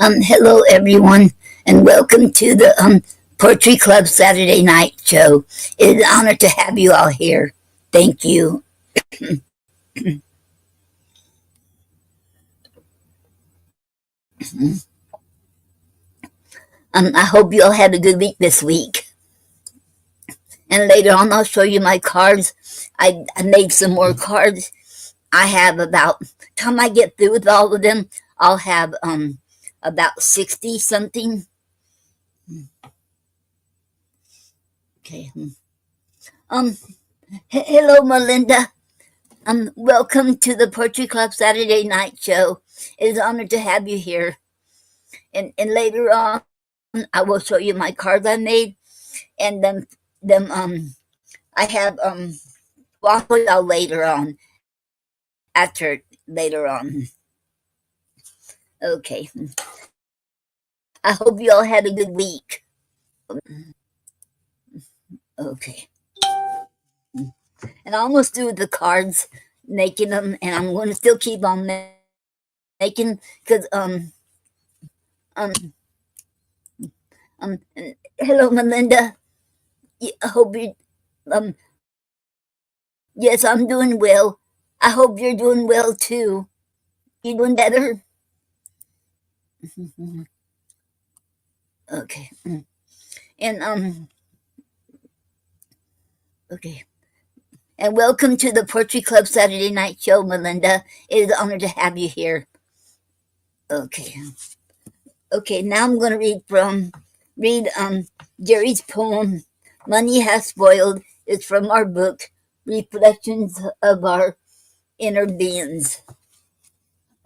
Hello everyone, and welcome to the Poetry Club Saturday Night Show. It is an honor to have you all here. Thank you. I hope you all had a good week this week. And later on, I'll show you my cards. I made some more cards. I have about, time I get through with all of them, I'll have about 60 something. Okay. Hello, Melinda. Welcome to the Poetry Club Saturday Night Show. It is an honor to have you here. And later on, I will show you my cards I made, and then I have I'll show y'all later on. After later on. Okay. I hope you all had a good week. Okay. And I almost do the cards, making them, and I'm going to still keep on making, because hello, Melinda. I hope you yes, I'm doing well. I hope you're doing well too. You doing better? Okay. And okay. And welcome to the Poetry Club Saturday Night Show, Melinda. It is an honor to have you here. Okay. Okay, now I'm going to read Gary's poem, Money Has Spoiled. It's from our book, Reflections of Our Inner Beings.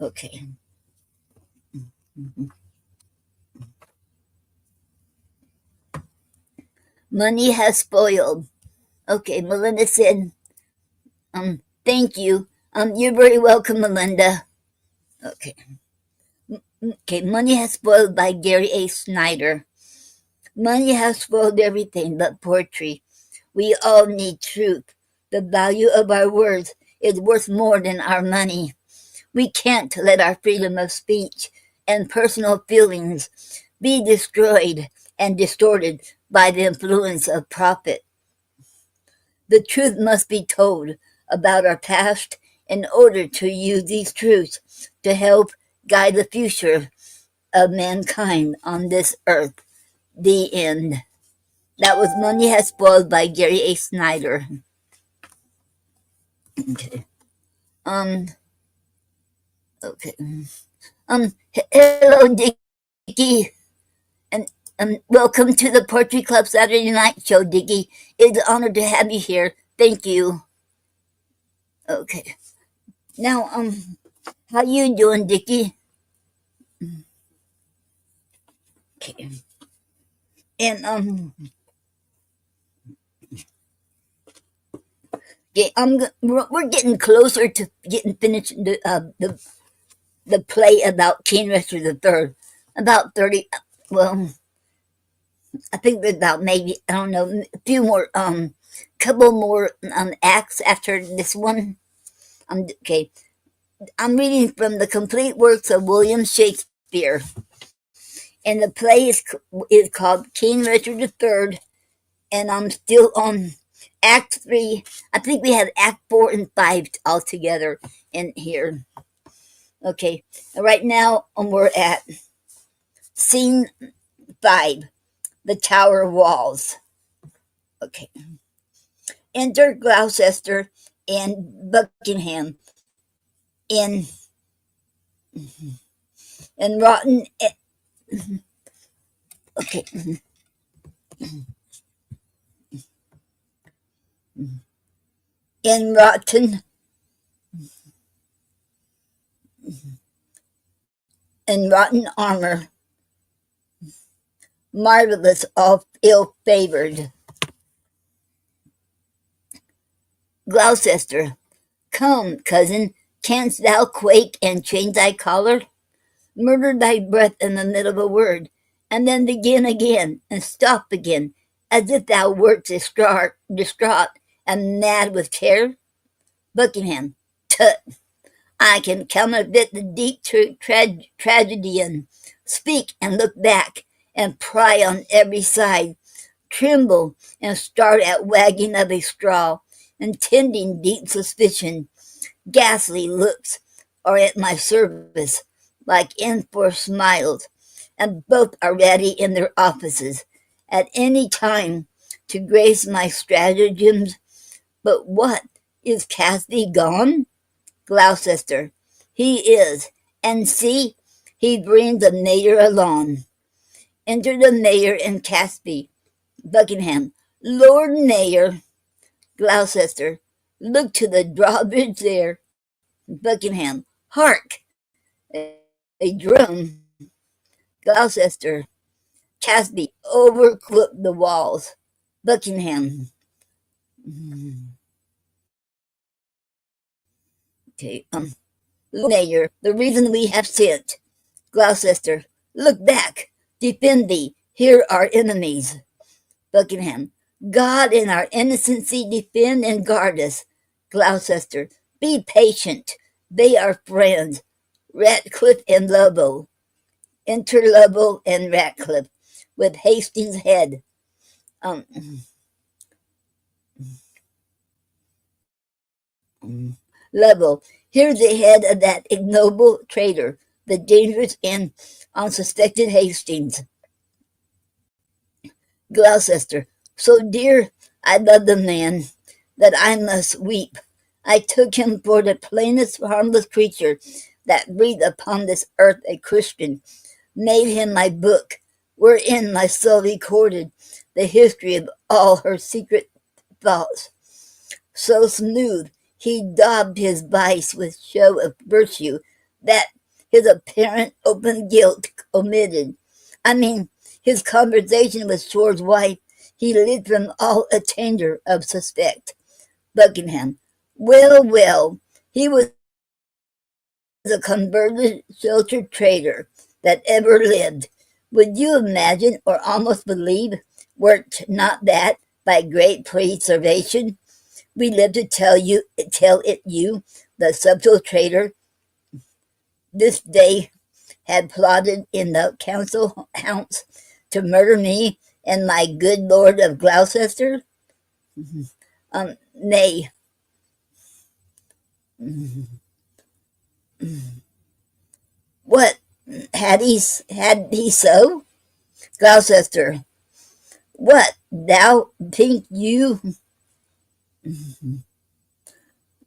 Okay. Money has spoiled. Okay, Melinda said, thank you. You're very welcome, Melinda. Okay. Okay, Money Has Spoiled by Gary A. Snyder. Money has spoiled everything but poetry. We all need truth. The value of our words is worth more than our money. We can't let our freedom of speech and personal feelings be destroyed and distorted by the influence of profit. The truth must be told about our past in order to use these truths to help guide the future of mankind on this earth. The end. That was Money Has Spoiled by Gary A. Snyder. Okay. Okay. Hello, Dickie, and welcome to the Poetry Club Saturday Night Show, Dickie. It's an honor to have you here. Thank you. Okay. Now, how you doing, Dickie? Okay. And okay, we're getting closer to getting finished the play about King Richard III. About 30. Well, I think there's about maybe, I don't know, a few more, couple more acts after this one. Okay. I'm reading from the complete works of William Shakespeare, and the play is called King Richard III, and I'm still on Act 3. I think we have Act 4 and 5 all together in here. Okay, right now we're at Scene 5, the Tower Walls. Okay. Enter Gloucester and Buckingham in rotten. Okay. In rotten armor, marvelous, all ill-favored. Gloucester, come, cousin, canst thou quake and change thy color? Murder thy breath in the middle of a word, and then begin again, and stop again, as if thou wert distraught and mad with terror? Buckingham, tut, I can counterfeit the deep tragedian. Speak and look back, and pry on every side, tremble and start at wagging of a straw, intending deep suspicion. Ghastly looks are at my service, like enforced smiles, and both are ready in their offices at any time to grace my stratagems. But what, is Casby gone? Gloucester, he is, and see, he brings the mayor along. Enter the mayor and Casby. Buckingham, Lord Mayor. Gloucester, look to the drawbridge there. Buckingham, hark, a drum. Gloucester, Casby, overclook the walls. Buckingham. Okay, Mayor, the reason we have sent. Gloucester, look back, defend thee, here are enemies. Buckingham, God in our innocency defend and guard us. Gloucester, be patient, they are friends. Ratcliffe and Lobo. Enter Lobo and Ratcliffe with Hastings' head. Lobo, here's the head of that ignoble traitor, the dangerous and unsuspected Hastings. Gloucester, so dear I love the man that I must weep. I took him for the plainest harmless creature that breathed upon this earth a Christian, made him my book, wherein my soul recorded the history of all her secret thoughts. So smooth he daubed his vice with show of virtue that his apparent open guilt omitted. His conversation with Shore's wife, he lit from all attainder of suspect. Buckingham, well, he was a converted sheltered traitor that ever lived. Would you imagine or almost believe, were't not that, by great preservation, we live to tell it you, the subtle traitor, this day had plotted in the council house to murder me and my good lord of Gloucester? Nay. What, had he so? Gloucester, what, thou think you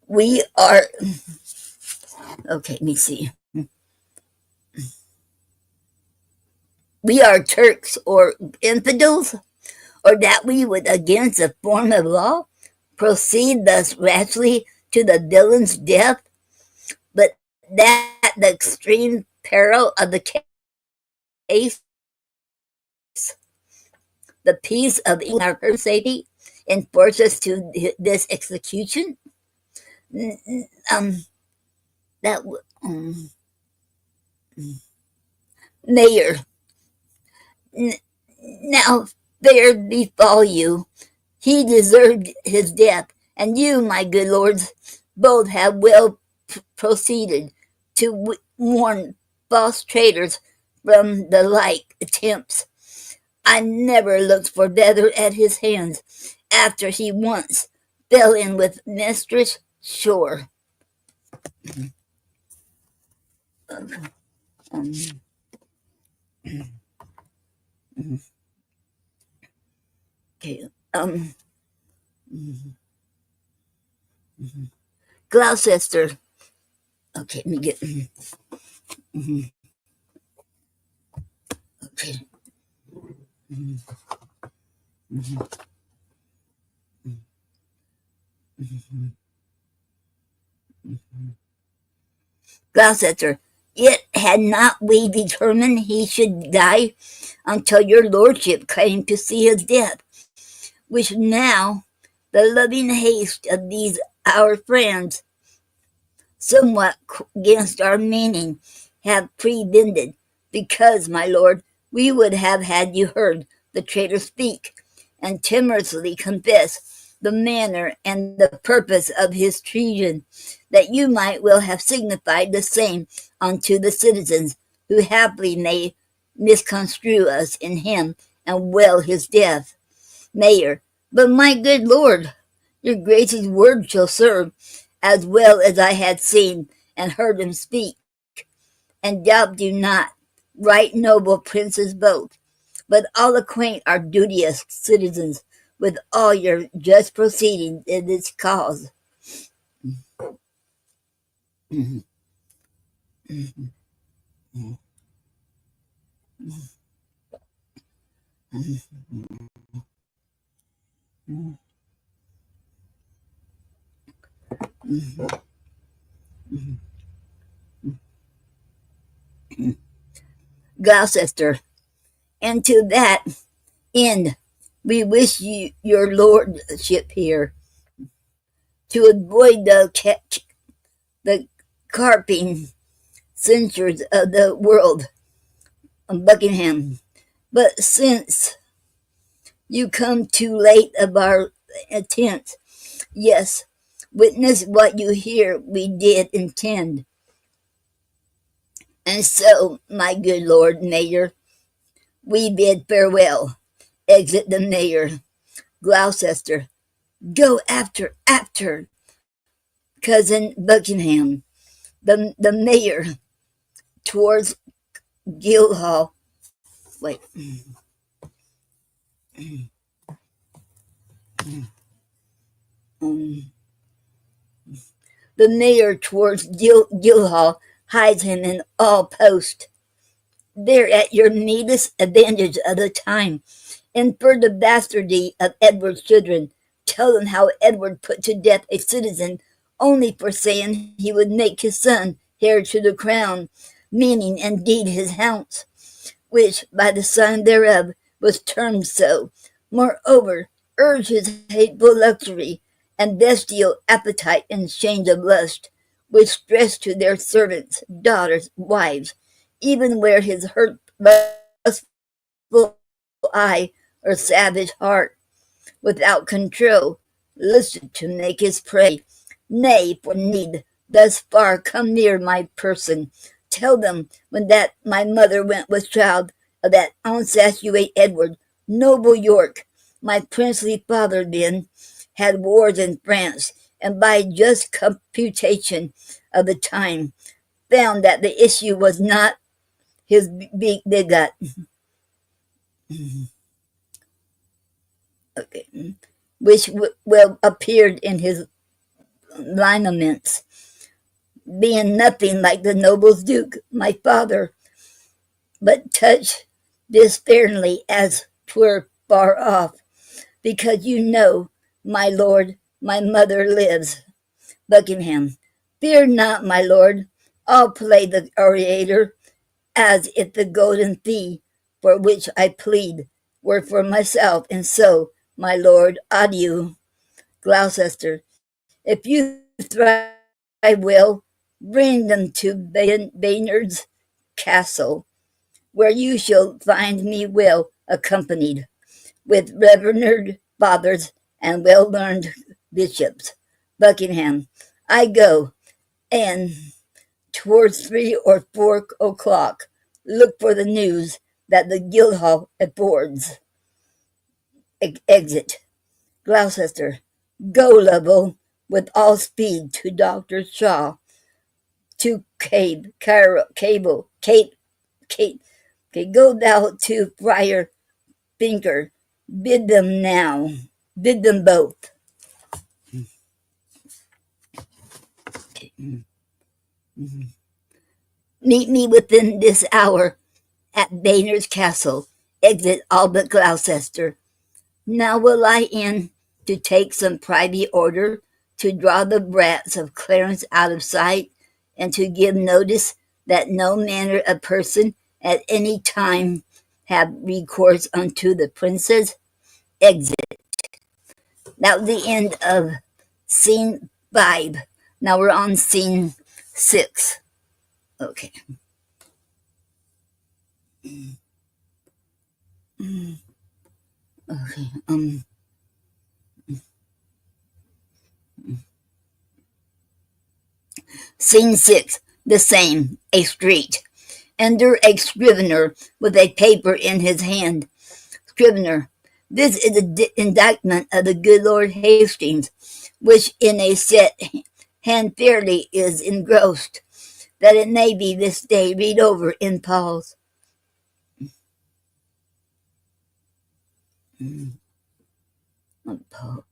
we are... Okay, let me see. We are Turks or infidels, or that we would, against the form of law, proceed thus rashly to the villain's death, but that the extreme peril of the case, the peace of our safety, enforce us to this execution? Mayor, now fair befall you. He deserved his death, and you, my good lords, both have well proceeded to warn false traitors from the like attempts. I never looked for better at his hands, after he once fell in with Mistress Shore. Um, okay. Gloucester. Okay, let me get. Okay. Gloucester. Yet had not we determined he should die until your lordship came to see his death, which now the loving haste of these our friends, somewhat against our meaning, have prevented, because, my lord, we would have had you heard the traitor speak, and timorously confess the manner and the purpose of his treason, that you might well have signified the same unto the citizens, who haply may misconstrue us in him, and well his death. Mayor. But my good lord, your grace's word shall serve, as well as I had seen and heard him speak. And doubt do not, right noble princes both, but all acquaint our duteous citizens with all your just proceedings in this cause. Gloucester, and to that end we wish you your lordship here, to avoid the carping censures of the world of Buckingham. But since you come too late of our attempts, yes, witness what you hear we did intend. And so, my good lord mayor, we bid farewell. Exit the mayor. Gloucester, go after cousin Buckingham. The mayor towards Guildhall. Wait. Um, the mayor towards Guildhall hides him in all post. There at your neatest advantage of the time. Infer the bastardy of Edward's children. Tell them how Edward put to death a citizen only for saying he would make his son heir to the crown, meaning indeed his house, which by the sign thereof was termed so. Moreover, urge his hateful luxury and bestial appetite and change of lust, which stress to their servants, daughters, wives, even where his hurt lustful eye or savage heart, without control, listen to make his prey. Nay, for need thus far come near my person. Tell them when that my mother went with child of that unsatuate Edward, noble York, my princely father then, had wars in France, and by just computation of the time, found that the issue was not his begot. Okay. Which well appeared in his lineaments, being nothing like the noble's duke, my father, but touch this sparingly as 'twere far off, because you know, my lord, my mother lives. Buckingham. Fear not, my lord, I'll play the orator, as if the golden fee, for which I plead, were for myself, and so, my lord, adieu. Gloucester, if you thrive well, bring them to Baynard's castle, where you shall find me well accompanied, with reverend fathers and well-learned bishops. Buckingham, I go, and towards 3 or 4 o'clock, look for the news that the Guildhall affords. Exit. Gloucester, go, Lovell, with all speed to Dr. Shaw, to Kate, okay, go thou to Friar Pinker, bid them now, bid them both. Okay. Meet me within this hour at Baynard's Castle, exit Albert Gloucester. Now will I in to take some private order, to draw the brats of Clarence out of sight, and to give notice that no manner of person at any time have recourse unto the princes. Exit. That was the end of scene 5. Now we're on scene 6. Okay. Okay. Scene 6. The same. A street. Enter a scrivener with a paper in his hand. Scrivener. This is the indictment of the good Lord Hastings, which in a set hand fairly is engrossed, that it may be this day read over in Paul's. Paul.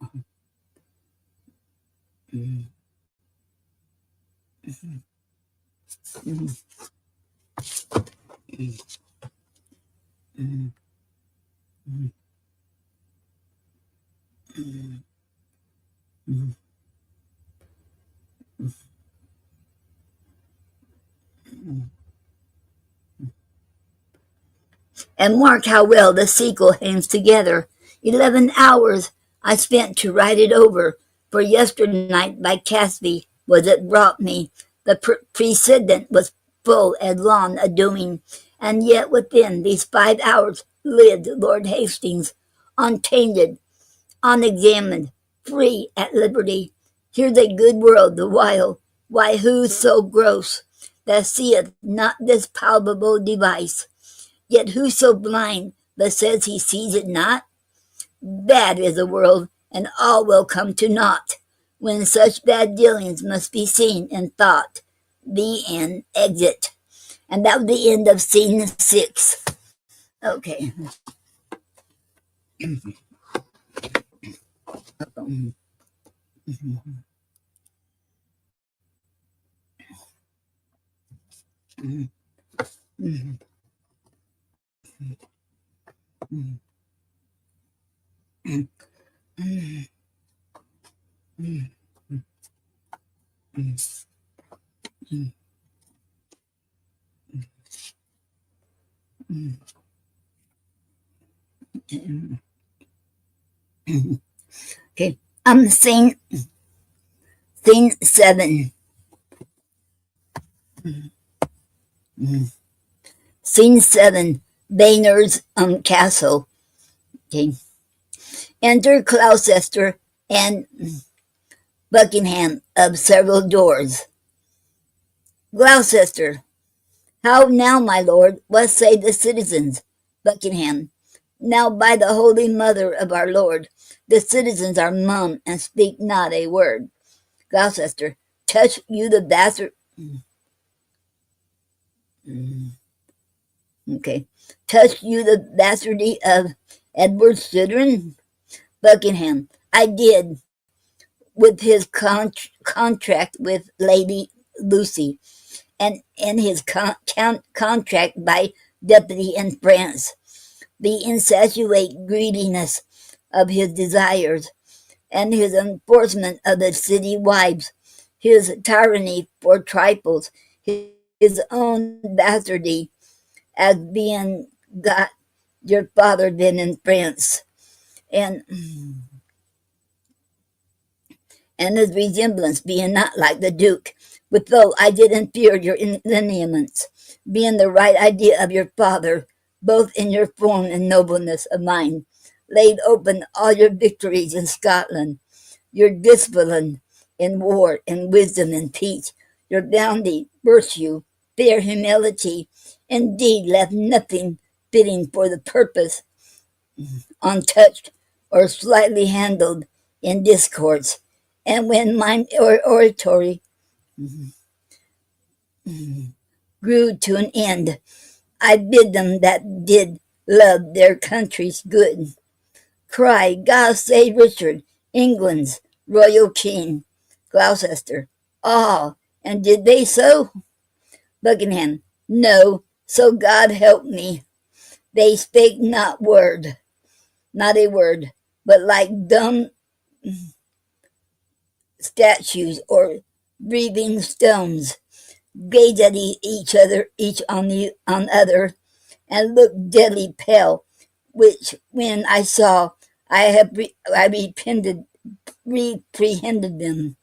And mark how well the sequel hangs together. 11 hours I spent to write it over, for yesternight by Casby was it brought me. The precedent was full and long a doing, and yet within these 5 hours lived Lord Hastings, untainted, unexamined, free at liberty. Here's a good world the while. Why, who so gross that seeth not this palpable device? Yet who so blind that says he sees it not? Bad is the world, and all will come to naught, when such bad dealings must be seen and thought. The end. Exit. And that was the end of scene 6. Okay. Okay. Scene 7. Scene 7. Baynard's castle. Okay. Enter Gloucester and Buckingham of several doors. Gloucester. How now, my lord? What say the citizens? Buckingham. Now by the holy mother of our Lord, the citizens are mum and speak not a word. Gloucester. Touch you the bastard. Okay. Touch you the bastardy of Edward Sidron? Buckingham. I did, with his contract with Lady Lucy, and in his contract by deputy in France, the insatiate greediness of his desires, and his enforcement of the city wives, his tyranny for trifles, his own bastardy, as being got your father been in France, and his resemblance being not like the Duke, but though I did inferior your lineaments, being the right idea of your father, both in your form and nobleness of mind, laid open all your victories in Scotland, your discipline in war, in wisdom and peace, your bounty, virtue, fair humility, indeed left nothing fitting for the purpose untouched or slightly handled, in discourse, and when mine oratory grew to an end, I bid them that did love their country's good cry, God save Richard, England's royal king. Gloucester, ah, and did they so? Buckingham, no, so God help me. They spake not a word, but like dumb statues or breathing stones, gazed at each on other, and looked deadly pale. Which, when I saw, I reprehended them,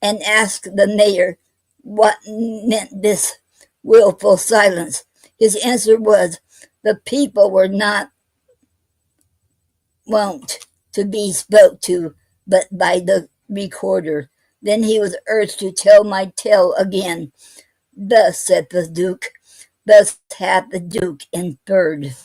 and asked the mayor what meant this wilful silence. His answer was, the people were not wont to be spoke to but by the recorder. Then he was urged to tell my tale again. Thus said the Duke, thus hath the Duke inferred.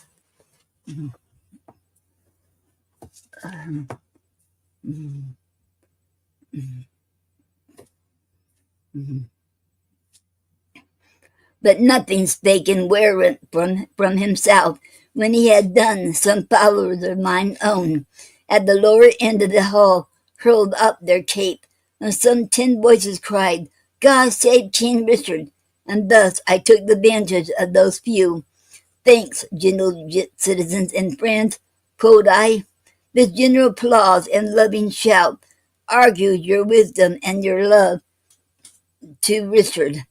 But nothing spake in Warrant from himself, when he had done. Some followers of mine own, at the lower end of the hall, hurled up their cape, and some 10 voices cried, God save King Richard. And thus I took the advantage of those few. Thanks, gentle citizens and friends, quoth I. This general applause and loving shout argued your wisdom and your love to Richard,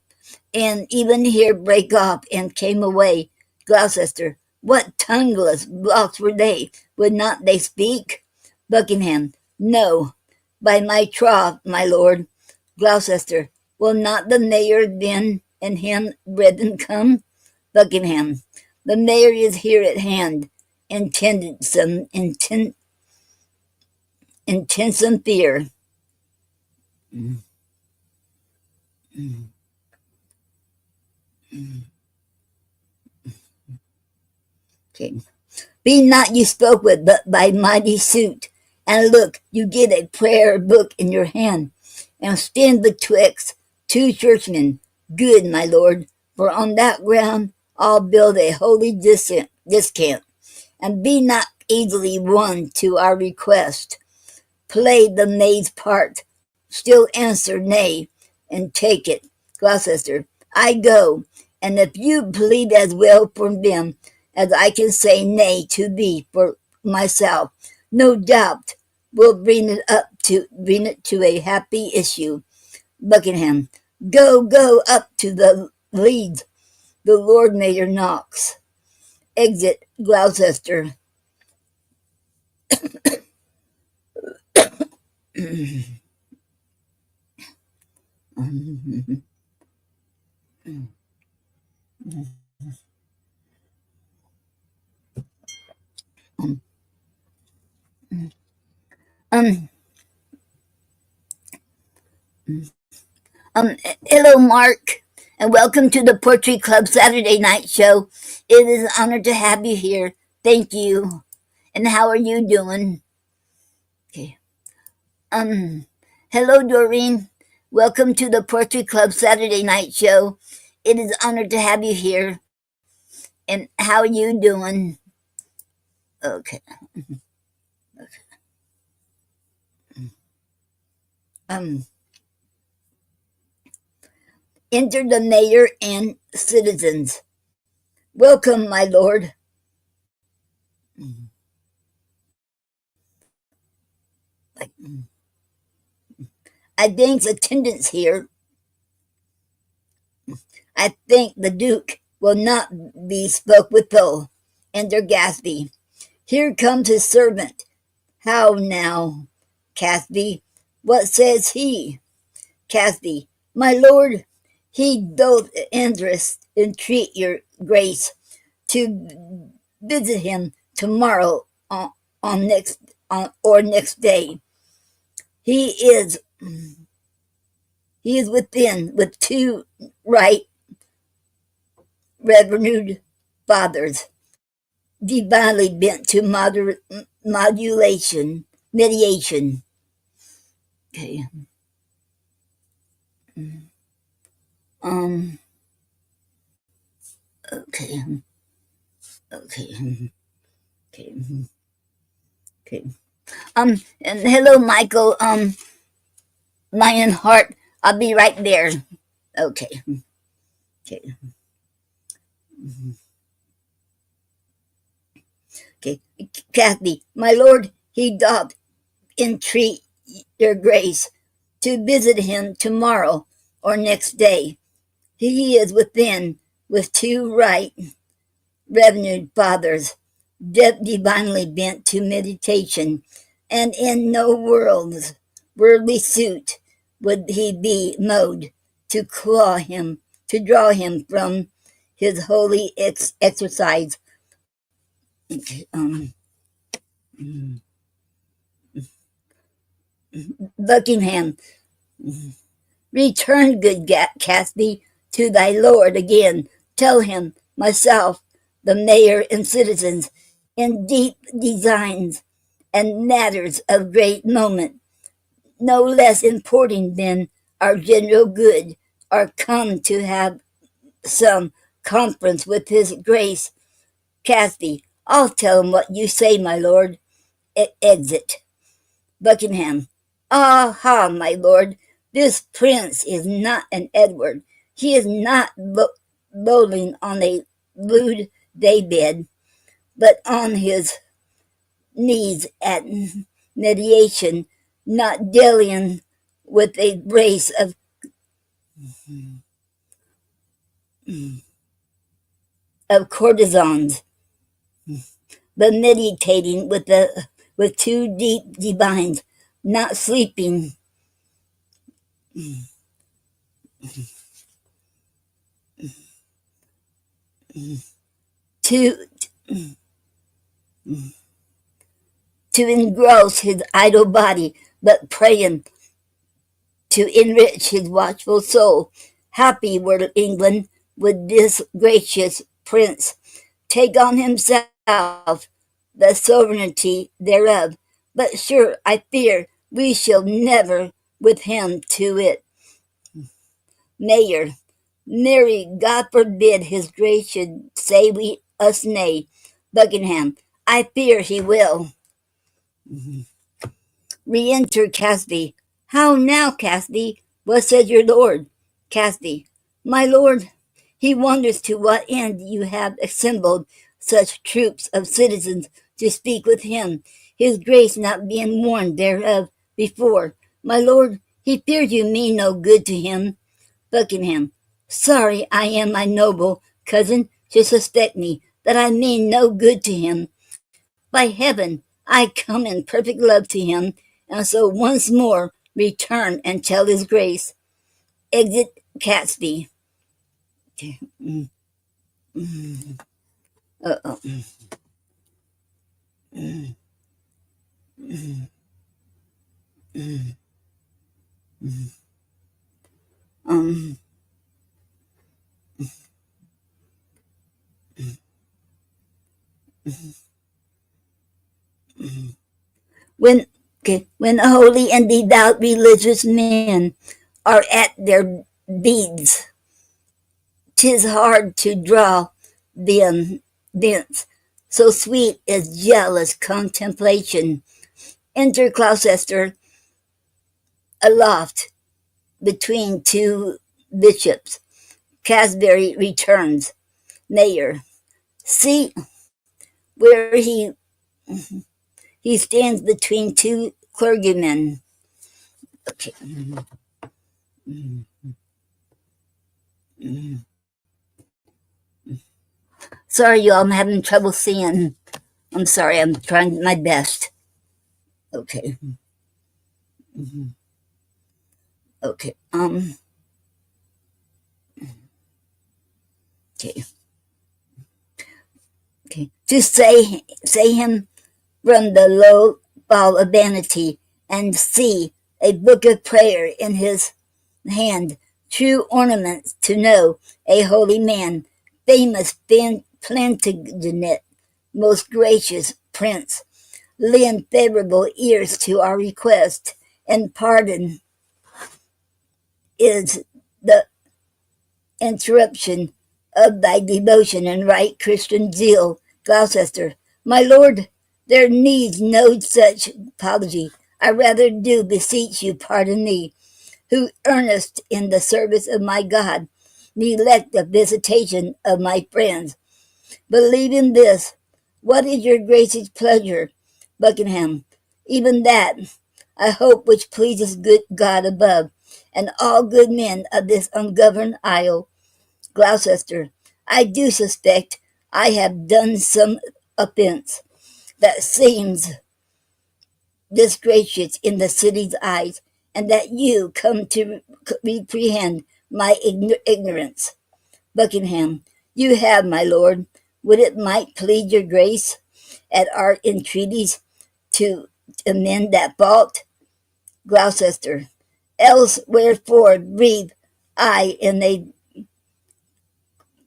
and even here brake off and came away. Gloucester, what tongueless blocks were they? Would not they speak? Buckingham, no, by my troth, my lord. Gloucester, will not the mayor then and him brethren come? Buckingham, the mayor is here at hand, intended some intensum fear. Okay. Be not you spoke with, but by mighty suit. And look, you get a prayer book in your hand, and stand betwixt 2 churchmen. Good, my lord, for on that ground I'll build a holy descant, and be not easily won to our request. Play the maid's part, still answer nay, and take it. Gloucester, I go, and if you plead as well for them as I can say nay to thee for myself, no doubt will bring it to a happy issue. Buckingham, go up to the leads. The Lord Mayor knocks. Exit Gloucester. um, Hello, Mark, and welcome to the Poetry Club Saturday night show. It is an honor to have you here. Thank you. And how are you doing? Okay. Hello, Noreen. Welcome to the Poetry Club Saturday night show. It is an honor to have you here. And how are you doing? Okay. Enter the mayor and citizens. Welcome, my lord. I thank attendance here. I think the Duke will not be spoke with though. Enter Gatsby. Here comes his servant. How now, Gatsby? What says he? Gatsby, my lord, he doth entreat your grace to visit him tomorrow or next day. He is within with 2 right revered fathers, divinely bent to modulation, mediation. Okay. Um. Okay. Okay. Okay. Okay. And hello, Michael. Lionheart. I'll be right there. Okay. Okay. Okay. Kathy, my lord, he doth entreat your grace to visit him tomorrow or next day. He is within with two right revenued fathers, divinely bent to meditation, and in no worldly suit would he be mode to draw him from his holy exercise. Um, Buckingham, return, good Casby, to thy lord again. Tell him, myself, the mayor and citizens, in deep designs and matters of great moment, no less important than our general good, are come to have some conference with his grace. Casby, I'll tell him what you say, my lord. Exit. Buckingham. Aha, my lord, this prince is not an Edward. He is not lolling on a lewd daybed, but on his knees at mediation, not dallying with a brace of courtesans, but meditating with two deep divines, not sleeping to to engross his idle body, but praying to enrich his watchful soul. Happy were England would this gracious prince take on himself the sovereignty thereof. But sure, I fear we shall never with him to it. Mayor, Mary, God forbid his grace should say we us nay. Buckingham, I fear he will. Re-enter Casby. How now, Casby? What says your lord? Casby. My lord, he wonders to what end you have assembled such troops of citizens to speak with him, his grace not being warned thereof before. My lord, he fears you mean no good to him. Buckingham. Sorry I am, my noble cousin, to suspect me that I mean no good to him. By heaven, I come in perfect love to him, and so once more return and tell his grace. Exit Catesby. Uh-oh. Um, when when holy and devout religious men are at their beads, 'tis hard to draw them thence. So sweet is jealous contemplation. Enter Gloucester aloft between two bishops. Casbury returns. Mayor. See where he stands between two clergymen. Okay. Sorry, y'all, I'm having trouble seeing. I'm sorry, I'm trying my best. Okay. Okay. Okay. Okay. To say him from the low fall of vanity and see a book of prayer in his hand, true ornaments to know a holy man, famous Plantagenet, most gracious prince, lend favorable ears to our request, and pardon is the interruption of thy devotion and right Christian zeal. Gloucester, my lord, there needs no such apology. I rather do beseech you pardon me, who earnest in the service of my God, neglect the visitation of my friends. Believe in this. What is your grace's pleasure, Buckingham? Even that, I hope, which pleases good God above, and all good men of this ungoverned isle. Gloucester, I do suspect I have done some offence that seems disgracious in the city's eyes, and that you come to reprehend my ignorance. Buckingham, you have, my lord. Would it might please your grace at our entreaties to amend that fault? Gloucester, else wherefore breathe I in a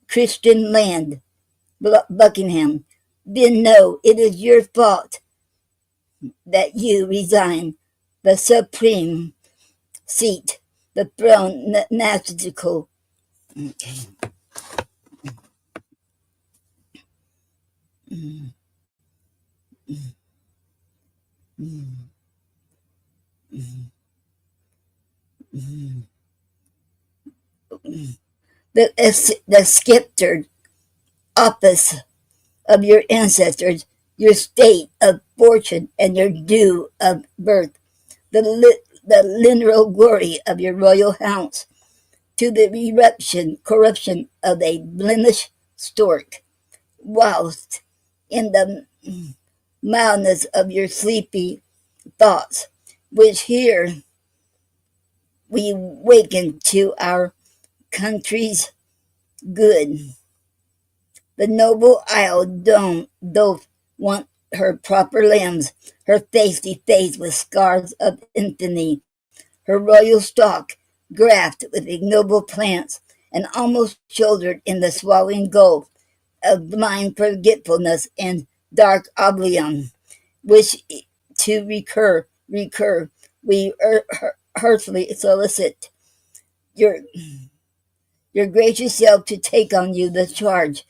Christian land? Buckingham, then know it is your fault that you resign the supreme seat, the throne majestic. Okay. Mm, mm, mm, mm, mm, mm. The sceptred office of your ancestors, your state of fortune, and your due of birth, the lineal glory of your royal house, to the corruption of a blemished stork, whilst in the mildness of your sleepy thoughts, which here we waken to our country's good. The noble isle doth want her proper limbs, her face defaced with scars of infamy, her royal stalk grafted with ignoble plants, and almost shouldered in the swallowing gulf of blind forgetfulness and dark oblivion, which to recur, we heartily solicit your your gracious self to take on you the charge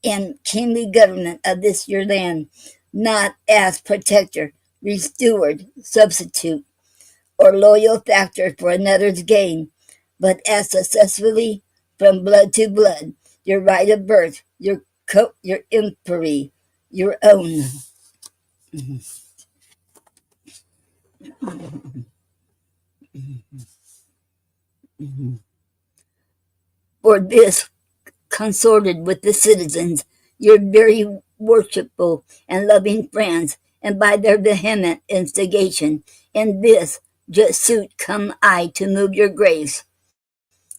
and kingly government of this your land, not as protector, steward, substitute, or loyal factor for another's gain, but as successfully from blood to blood, your right of birth, your empery, your own. For this consorted with the citizens, your very worshipful and loving friends, and by their vehement instigation, in this just suit come I to move your grace.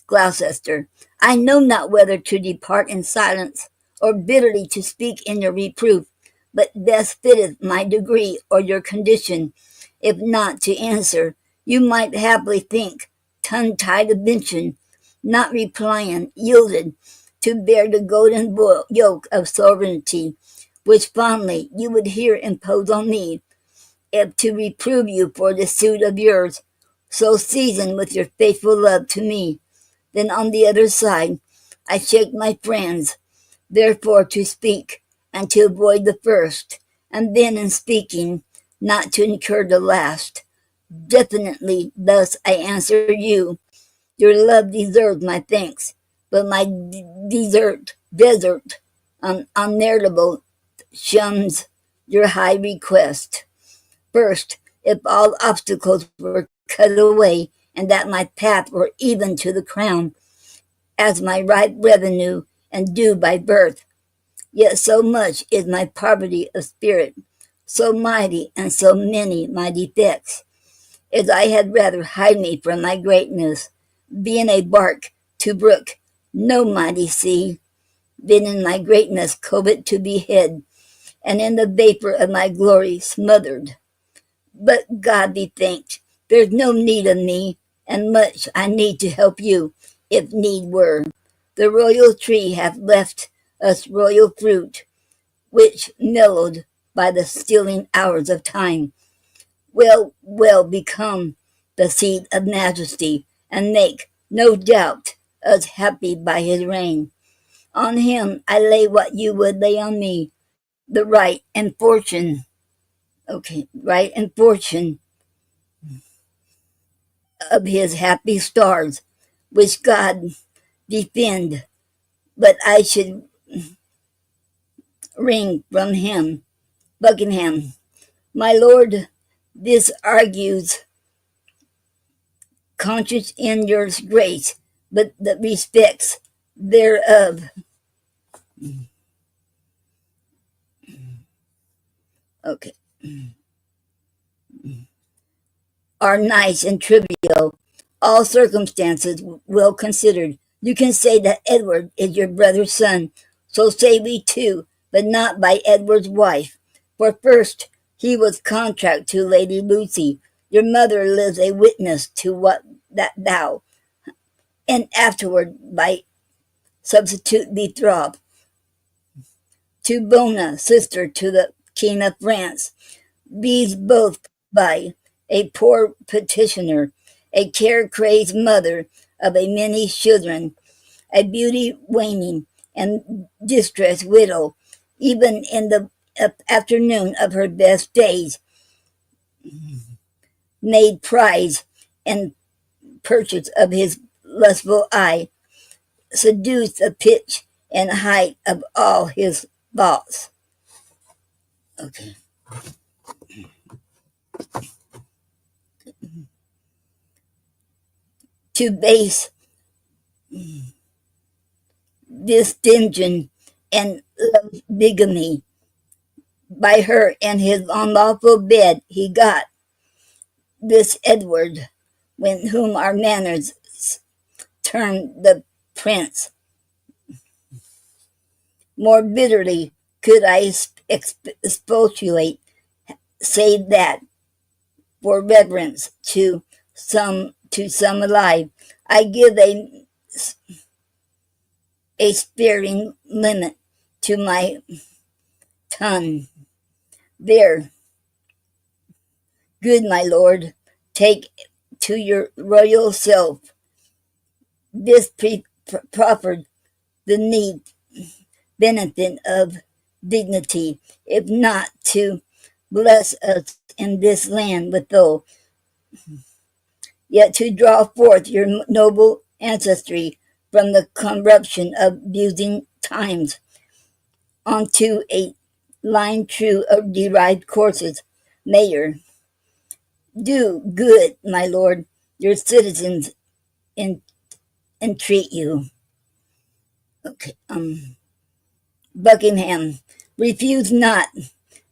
Gloucester, I know not whether to depart in silence, or bitterly to speak in your reproof, but best fitteth my degree or your condition, if not to answer. You might haply think, tongue-tied of mention, not replying, yielded to bear the golden yoke of sovereignty, which fondly you would hear impose on me, if to reprove you for the suit of yours, so seasoned with your faithful love to me. Then on the other side, I shake my friends, therefore to speak, and to avoid the first, and then in speaking, not to incur the last. Definitely thus I answer you. Your love deserves my thanks, but my desert, unnarrable shuns your high request. First, if all obstacles were cut away, and that my path were even to the crown, as my right revenue and due by birth, yet so much is my poverty of spirit, so mighty and so many my defects, as I had rather hide me from my greatness, being a bark to brook no mighty sea, than in my greatness covet to be hid, and in the vapor of my glory smothered. But God be thanked, there's no need of me, and much I need to help you, if need were. The royal tree hath left us royal fruit, which mellowed by the stealing hours of time, will become the seat of majesty, and make, no doubt, us happy by his reign. On him I lay what you would lay on me, the right and fortune, right and fortune of his happy stars, which God defend, but I should wring from him. Buckingham, my lord, this argues conscience in your grace, but the respects thereof. Okay. Are nice and trivial, all circumstances well considered. You can say that Edward is your brother's son, so say we too, but not by Edward's wife. For first, he was contract to Lady Lucy. Your mother lives a witness to what that thou, and afterward by substitute betrothed to Bona, sister to the King of France. These both by a poor petitioner, a care-crazed mother of a many children, a beauty waning and distressed widow, even in the afternoon of her best days, made prize and purchase of his lustful eye, seduced the pitch and height of all his thoughts. Okay. To base distinction and bigamy by her and his unlawful bed he got this Edward, when whom our manners term the prince. More bitterly could I expostulate, say that for reverence to some alive, I give a sparing limit to my tongue. There, good my lord, take to your royal self this proffered the need benefit of dignity, if not to bless us in this land withal, yet to draw forth your noble ancestry from the corruption of abusing times onto a line true of derived courses. Mayor, do good, my lord, your citizens entreat you. Okay, Buckingham, refuse not,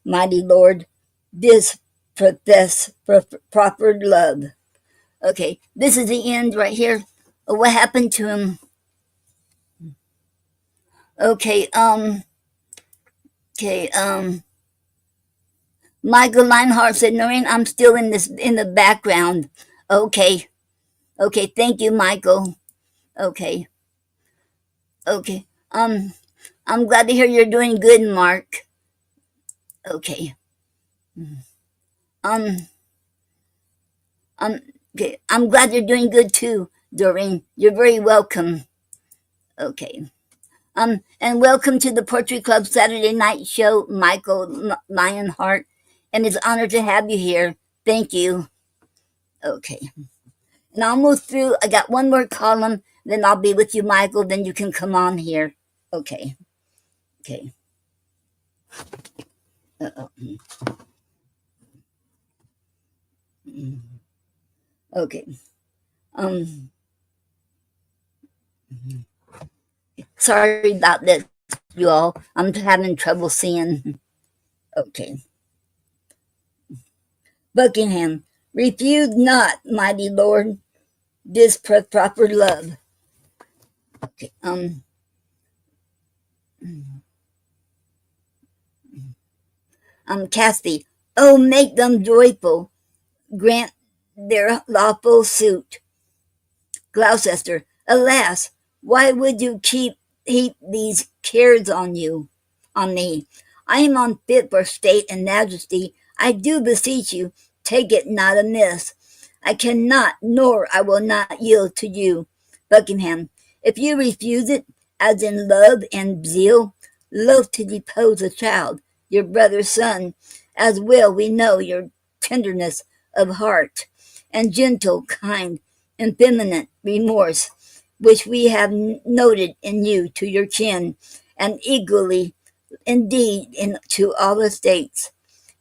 mighty lord, this proffered love. Okay, this is the end right here. What happened to him? Okay, okay, Michael Leinhardt said, Noreen, I'm still in the background. Okay, okay, thank you, Michael. Okay, okay, I'm glad to hear you're doing good, Mark. Okay, um, okay, I'm glad you're doing good too, Doreen. You're very welcome. Okay. And welcome to the Poetry Club Saturday night show, Michael Lionheart. And it's an honor to have you here. Thank you. Okay. And I'll move through. I got one more column, then I'll be with you, Michael. Then you can come on here. Okay. Okay. Uh-oh. Okay. Sorry about this, you all. I'm having trouble seeing. Okay. Buckingham, refuse not, mighty lord, this proper love. Okay. Cathy, oh, make them joyful, grant their lawful suit. Gloucester, alas, why would you heap these cares on me? I am unfit for state and majesty. I do beseech you, take it not amiss. I cannot, nor I will not yield to you. Buckingham, if you refuse it, as in love and zeal, loath to depose a child, your brother's son, as well we know your tenderness of heart, and gentle, kind, effeminate remorse, which we have noted in you to your kin, and equally indeed to all estates.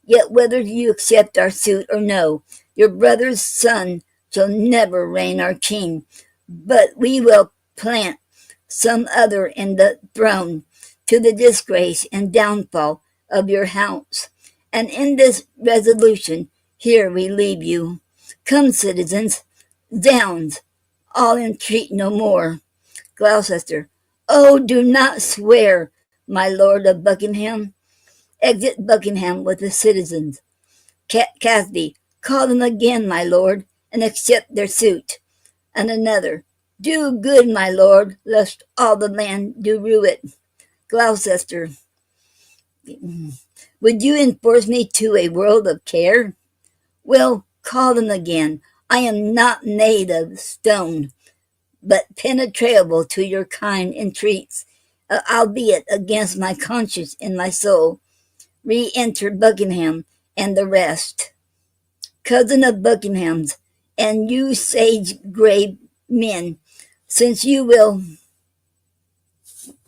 Yet whether you accept our suit or no, your brother's son shall never reign our king, but we will plant some other in the throne, to the disgrace and downfall of your house. And in this resolution here we leave you. Come, citizens, zounds, I'll entreat no more. Gloucester, oh, do not swear, my lord of Buckingham. Exit Buckingham with the citizens. Casby, call them again, my lord, and accept their suit. And another, do good, my lord, lest all the land do rue it. Gloucester, would you enforce me to a world of care? Well, call them again. I am not made of stone, but penetrable to your kind entreats, albeit against my conscience and my soul. Re-enter Buckingham and the rest. Cousin of Buckingham's, and you sage grave men, since you will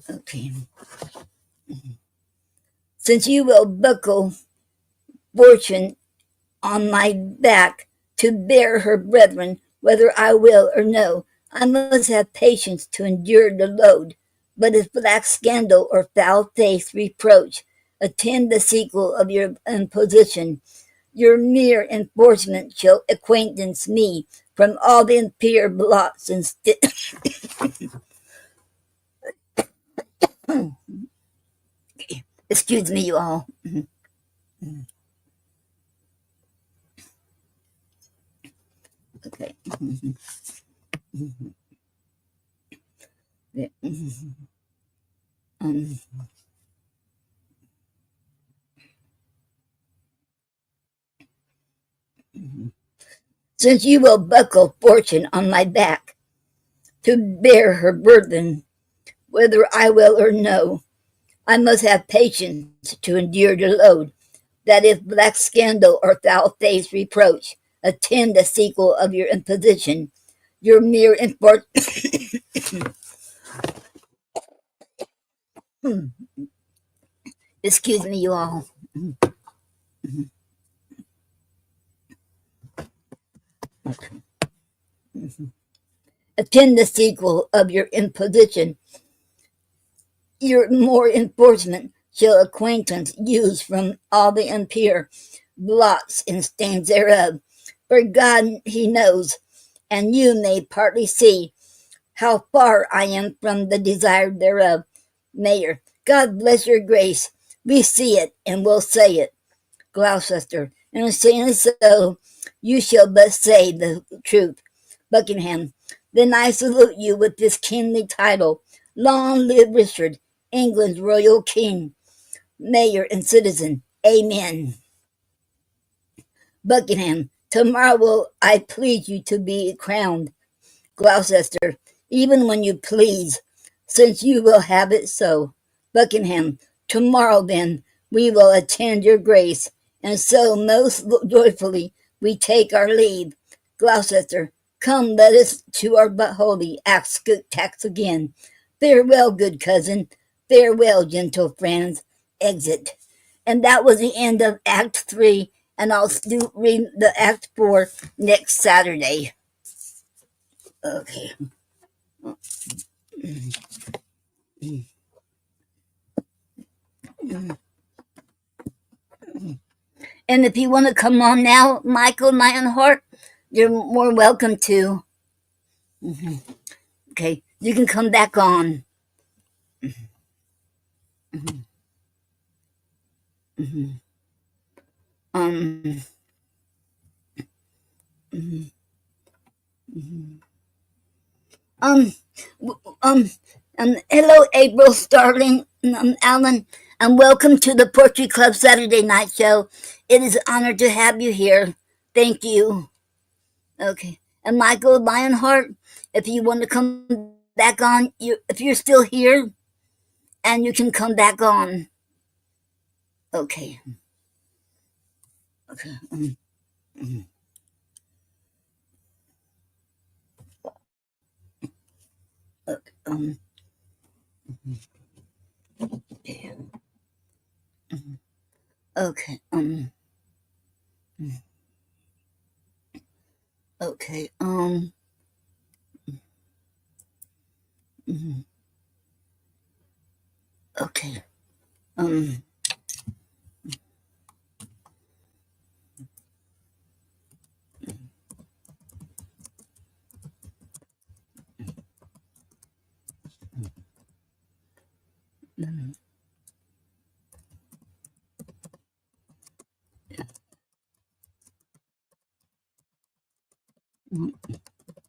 okay, since you will buckle fortune on my back to bear her brethren, whether I will or no, I must have patience to endure the load. But if black scandal or foul faced reproach attend the sequel of your imposition, your mere enforcement shall acquaintance me from all the impure blots and excuse me, you all. Okay. Um, since you will buckle fortune on my back to bear her burden, whether I will or no, I must have patience to endure the load, that if black scandal or foul faced reproach attend the sequel of your imposition, your mere excuse me, you all. Attend the sequel of your imposition, your more enforcement shall acquaintance use from all the impure blots and stains thereof. For God he knows, and you may partly see how far I am from the desire thereof. Mayor, God bless your grace. We see it and will say it. Gloucester, and saying so, you shall but say the truth. Buckingham, then I salute you with this kingly title. Long live Richard, England's royal king, mayor and citizen. Amen. Buckingham, tomorrow will I please you to be crowned. Gloucester, even when you please, since you will have it so. Buckingham, tomorrow then we will attend your grace, and so most joyfully we take our leave. Gloucester, come let us to our but holy tax again. Farewell, good cousin. Farewell, gentle friends. Exit. And that was the end of Act 3, and I'll read the Act 4 next Saturday. Okay. And if you want to come on now, Michael Lionheart, you're more welcome to. Okay, you can come back on. Um, um, hello, April, Starling, Alan. And welcome to the Poetry Club Saturday Night Show. It is an honor to have you here. Thank you. Okay. And Michael Lionheart, if you want to come back on, if you're still here, and you can come back on. Okay. Okay. Okay. Yeah. Okay. Okay. Okay. Um.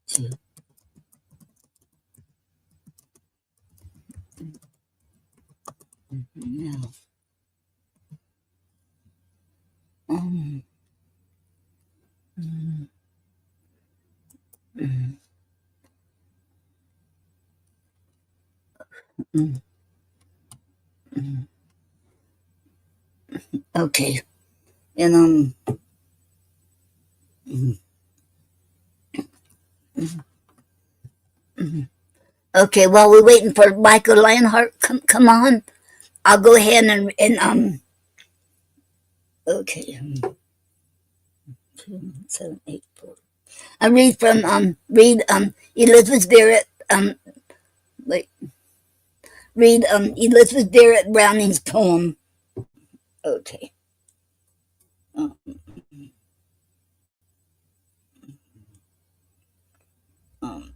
Two. Now. Um. Okay. And Okay. While we're waiting for Michael Lionheart, come on. I'll go ahead and. Okay. 2, 7, 8, 4. I read Elizabeth Barrett wait read Elizabeth Barrett Browning's poem. Okay. Um, um,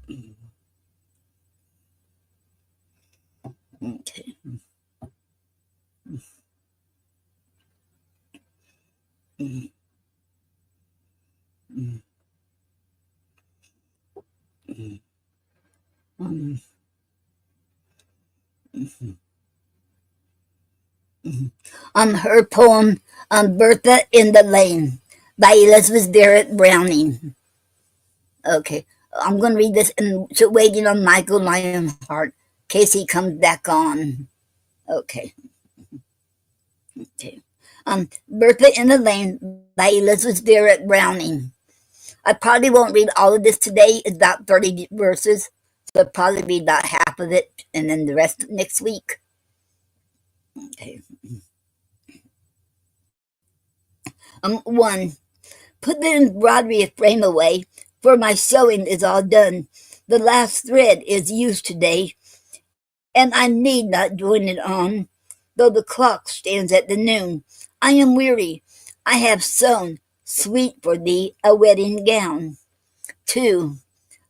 okay. Her poem Bertha in the Lane by Elizabeth Barrett Browning. Okay. I'm gonna read this and so waiting on Michael Lionheart in case he comes back on. Okay. Okay. Bertha in the Lane by Elizabeth Barrett Browning. I probably won't read all of this today. It's about 30 verses. So I'll probably read about half of it and then the rest next week. Okay. 1. Put the embroidery frame away, for my sewing is all done. The last thread is used today, and I need not join it on, though the clock stands at the noon. I am weary. I have sewn, sweet for thee, a wedding gown. 2.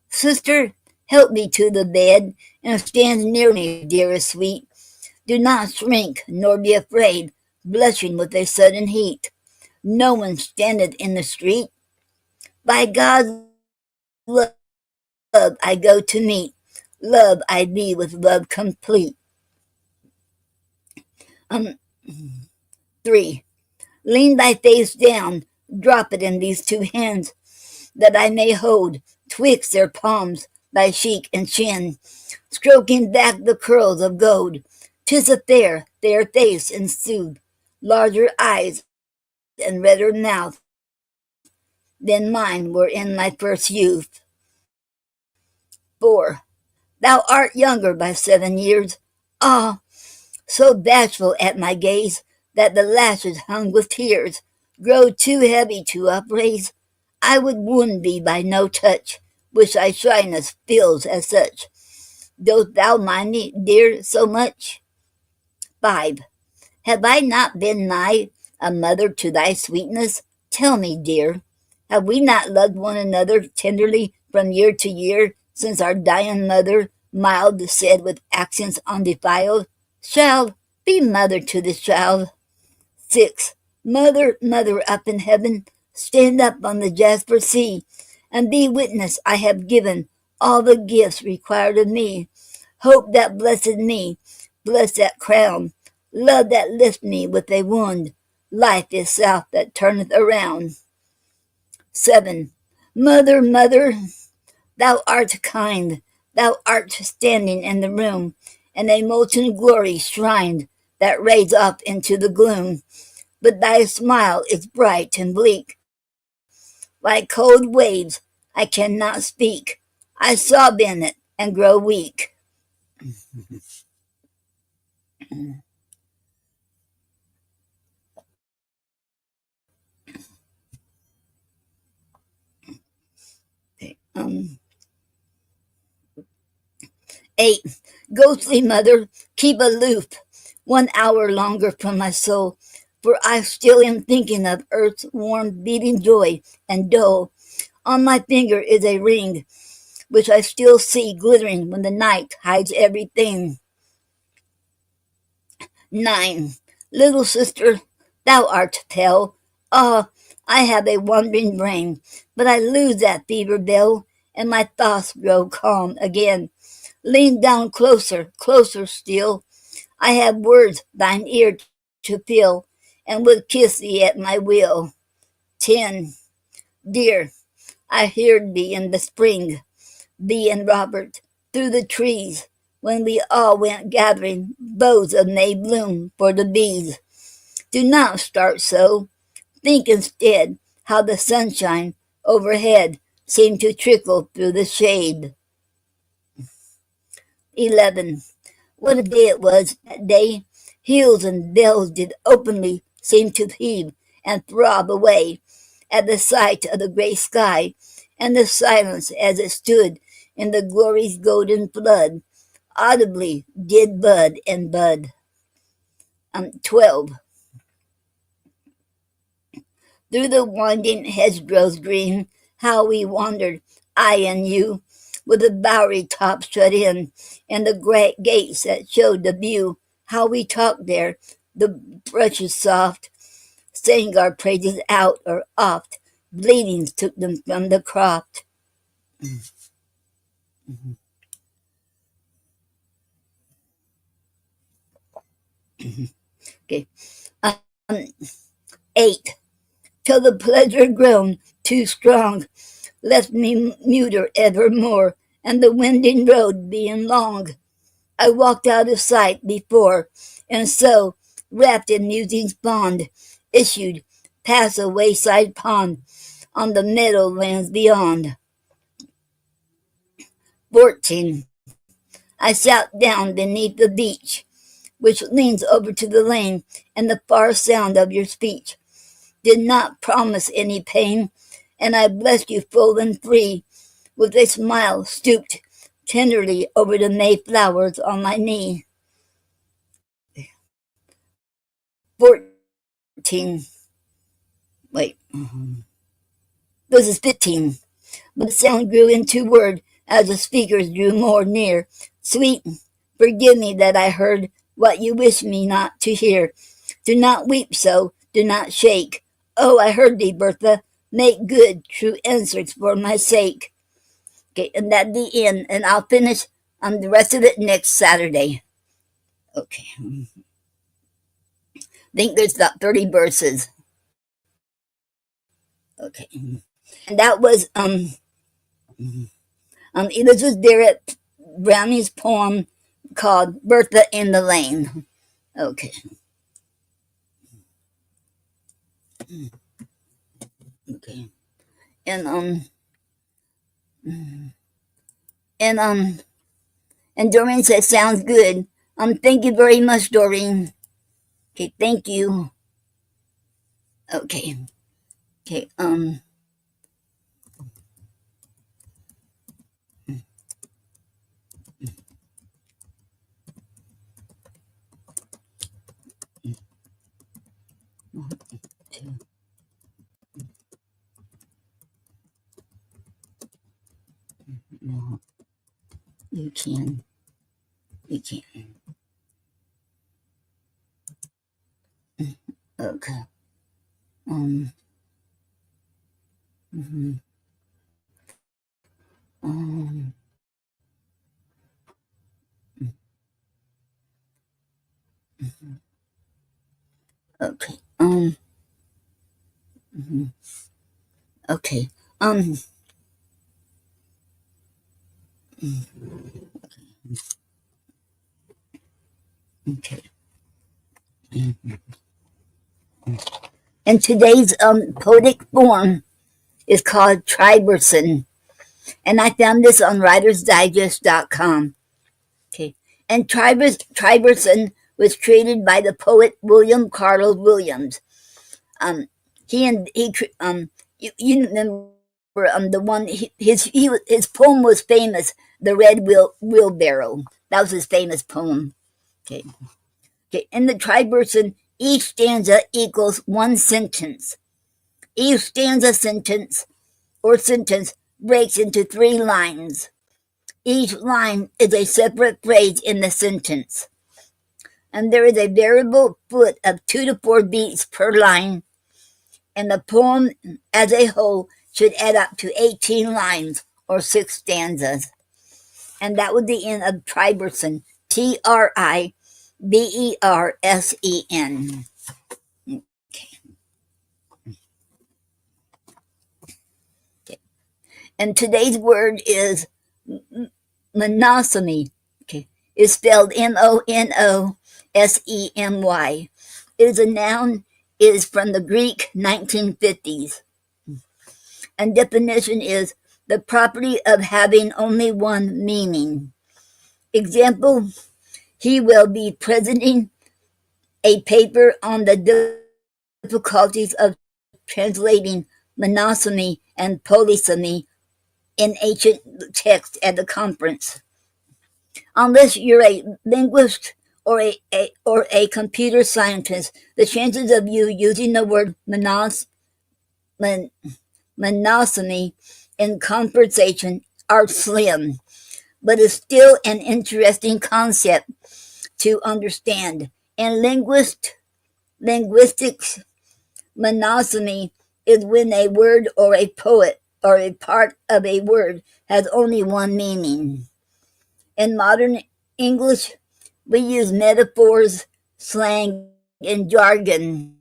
Sister, help me to the bed, and stand near me, dearest sweet. Do not shrink, nor be afraid, blushing with a sudden heat. No one standeth in the street. By God's love I go to meet. Love I thee with love complete. 3. Lean thy face down, drop it in these 2 hands, that I may hold twixt their palms thy cheek and chin, stroking back the curls of gold. 'Tis a fair, fair face and sooth, larger eyes and redder mouth than mine were in my first youth. 4. Thou art younger by 7 years. Ah, so bashful at my gaze, that the lashes hung with tears grow too heavy to upraise. I would wound thee by no touch, which thy shyness feels as such. Dost thou mind me, dear, so much? 5. Have I not been nigh a mother to thy sweetness? Tell me, dear, have we not loved one another tenderly from year to year, since our dying mother, mild, said with accents undefiled, shall be mother to this child? 6. Mother, mother up in heaven, stand up on the jasper sea, and be witness I have given all the gifts required of me. Hope that blessed me, bless that crown, love that lifts me with a wound. Life is south that turneth around. 7. Mother, mother, thou art kind. Thou art standing in the room, and a molten glory shrined that raids up into the gloom. But thy smile is bright and bleak. Like cold waves, I cannot speak. I sob in it and grow weak. Um, 8. Ghostly mother, keep aloof 1 hour longer from my soul, for I still am thinking of earth's warm beating joy and dole. On my finger is a ring, which I still see glittering when the night hides everything. 9. Little sister, thou art pale. Ah, I have a wandering brain, but I lose that fever bell, and my thoughts grow calm again. Lean down closer, closer still. I have words thine ear to fill, and would kiss thee at my will. 10. Dear, I heard thee in the spring, thee and Robert, through the trees, when we all went gathering boughs of May bloom for the bees. Do not start so. Think instead how the sunshine overhead seemed to trickle through the shade. 11. What a day it was that day! Hills and dells did openly seem to heave and throb away at the sight of the great sky, and the silence as it stood in the glory's golden flood, audibly did bud and bud. 12. Through the winding hedgerows green, how we wandered, I and you, with the bowery top shut in, and the great gates that showed the view, how we talked there, the brushes soft, sang our praises out or oft, bleedings took them from the croft. Okay. Um, 8. Till the pleasure grown too strong, left me muter evermore, and the winding road being long, I walked out of sight before, and so, wrapped in musing's bond, issued past a wayside pond on the meadowlands beyond. 14. I sat down beneath the beech, which leans over to the lane, and the far sound of your speech did not promise any pain, and I blessed you full and free, with a smile stooped tenderly over the mayflowers on my knee. 14. Wait. This is 15. But the sound grew into word as the speakers drew more near. Sweet, forgive me that I heard what you wished me not to hear. Do not weep so, do not shake. Oh, I heard thee, Bertha. Make good, true answers for my sake. Okay, and that's the end. And I'll finish the rest of it next Saturday. Okay. I think there's about 30 verses. Okay. And that was Elizabeth Barrett Browning's poem called Bertha in the Lane. Okay. Okay. And and and Doreen says sounds good. Thank you very much, Doreen. Okay, thank you. Okay. Okay, no, you can. You can. Okay. Um, mhm, um, mhm. Okay. Okay. Um. Okay. And today's poetic form is called Triberson, and I found this on WritersDigest.com. Okay. And Triberson was created by the poet William Carlos Williams. Um, you remember the one his poem was famous, the Wheelbarrow. That was his famous poem. Okay. Okay. In the Triberson, each stanza equals one sentence. Each stanza sentence breaks into 3 lines. Each line is a separate phrase in the sentence. And there is a variable foot of 2 to 4 beats per line, and the poem as a whole should add up to 18 lines or 6 stanzas. And that was the end of Triberson, Tribersen. Okay. Okay. And today's word is monosomy. Okay. It's spelled Monosemy. It is a noun. It is from the Greek 1950s. And definition is the property of having only one meaning. Example, he will be presenting a paper on the difficulties of translating monosomy and polysemy in ancient texts at the conference. Unless you're a linguist or a computer scientist, the chances of you using the word monosomy in conversation are slim, but it's still an interesting concept to understand. In linguistics, monosomy is when a word or a poet or a part of a word has only one meaning. In modern English, we use metaphors, slang, and jargon.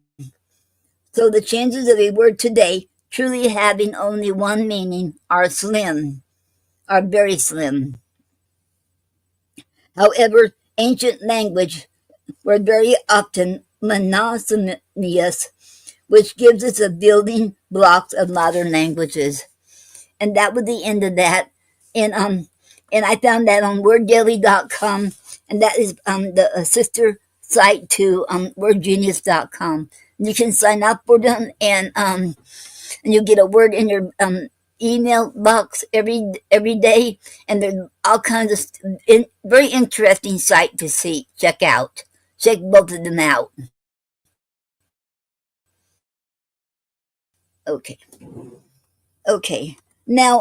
So the chances of a word today truly having only one meaning are very slim. However, ancient language were very often monotonous, which gives us the building blocks of modern languages. And that was the end of that. And I found that on worddaily.com, and that is the sister site to wordgenius.com. You can sign up for them, and you get a word in your email box every day, and there's all kinds of very interesting site to check out. Check both of them out. Okay. Okay. Now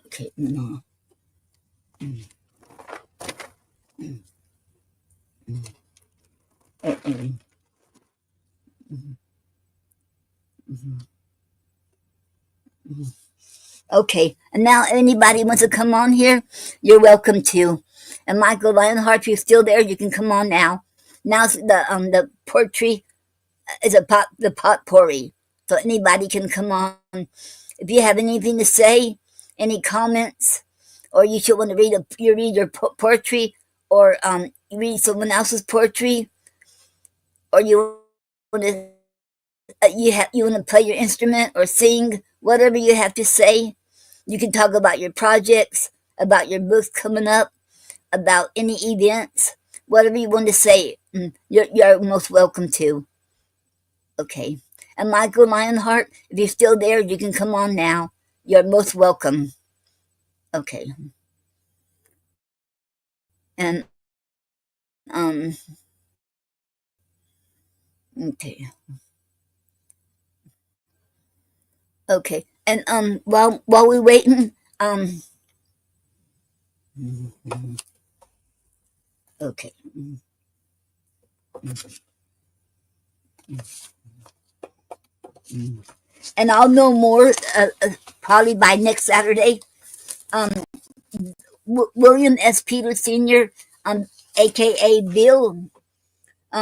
okay, no. Okay, and now anybody wants to come on here, you're welcome to. And Michael Lionheart, if you're still there, you can come on now. Now the poetry is the potpourri, so anybody can come on. If you have anything to say, any comments, or you should want to read your poetry, or you read someone else's poetry, or you want to you want to play your instrument or sing, whatever you have to say. You can talk about your projects, about your books coming up, about any events, whatever you want to say. You're most welcome to. Okay. And Michael Lionheart, if you're still there, you can come on now. You're most welcome. Okay. And um okay. Okay. And while we're waiting, okay. And I'll know more probably by next Saturday. Um William S. Peters Sr. aka Bill.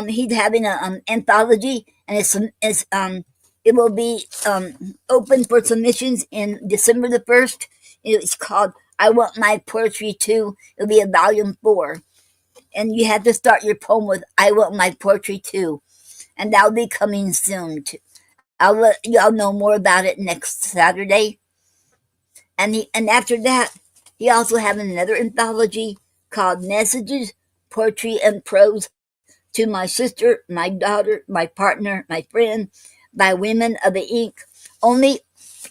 He's having a anthology, and it will be open for submissions in December the 1st. It's called "I Want My Poetry Too." It'll be a volume 4, and you have to start your poem with "I want my poetry too," and that'll be coming soon. I'll let y'all know more about it next Saturday. And after that, he also has another anthology called "Messages, Poetry, and Prose to My Sister, My Daughter, My Partner, My Friend," by women of the ink. Only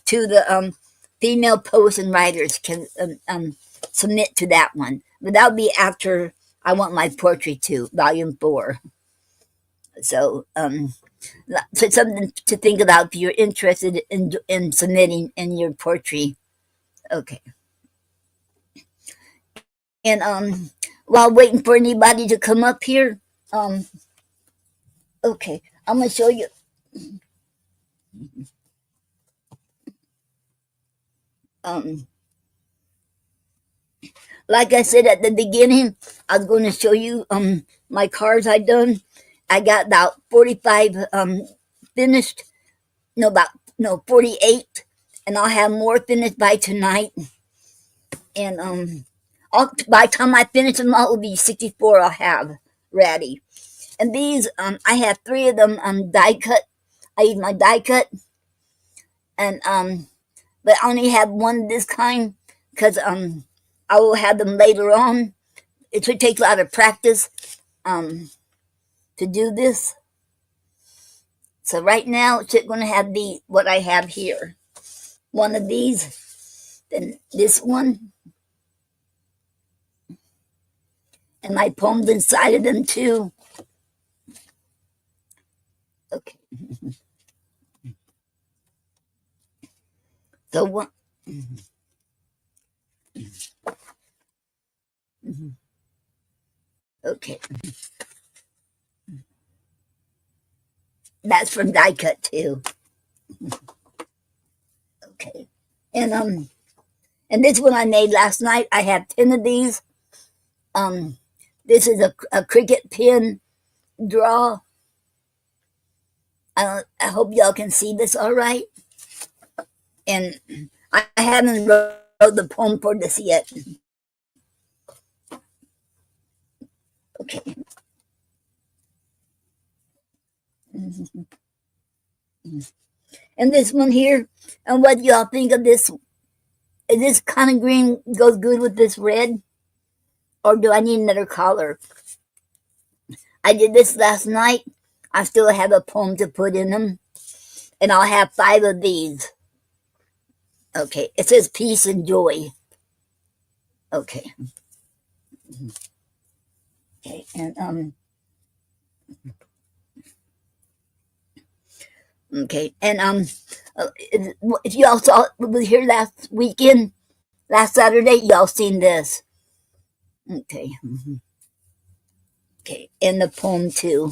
to the female poets and writers can submit to that one. But that'll be after "I Want My Poetry Too," Volume 4. So, so something to think about if you're interested in submitting in your poetry. Okay. And while waiting for anybody to come up here, um, okay, I'm gonna show you. Um, like I said at the beginning, I was going to show you my cards I done. I got about 45 finished. No, about no 48, and I'll have more finished by tonight. And by the time I finish them, all will be 64. I'll have ready. And these I have 3 of them die cut. I use my die cut, and but I only have one this kind because I will have them later on. It would take a lot of practice um to do this. So right now it's going to have the what I have here. One of these, then this one, and my poems inside of them too. Okay. So one. Okay. That's from die cut too. Okay. And and this one I made last night. I have 10 of these. Um this is a cricket pen draw. I hope y'all can see this all right. And I haven't wrote the poem for this yet. Okay. And this one here, and what y'all think of this? Is this kind of green goes good with this red? Or do I need another color? I did this last night. I still have a poem to put in them. And I'll have 5 of these. Okay. It says peace and joy. Okay. Okay. And okay. And if y'all saw was here last weekend, last Saturday, y'all seen this. Okay. Okay. And the poem too.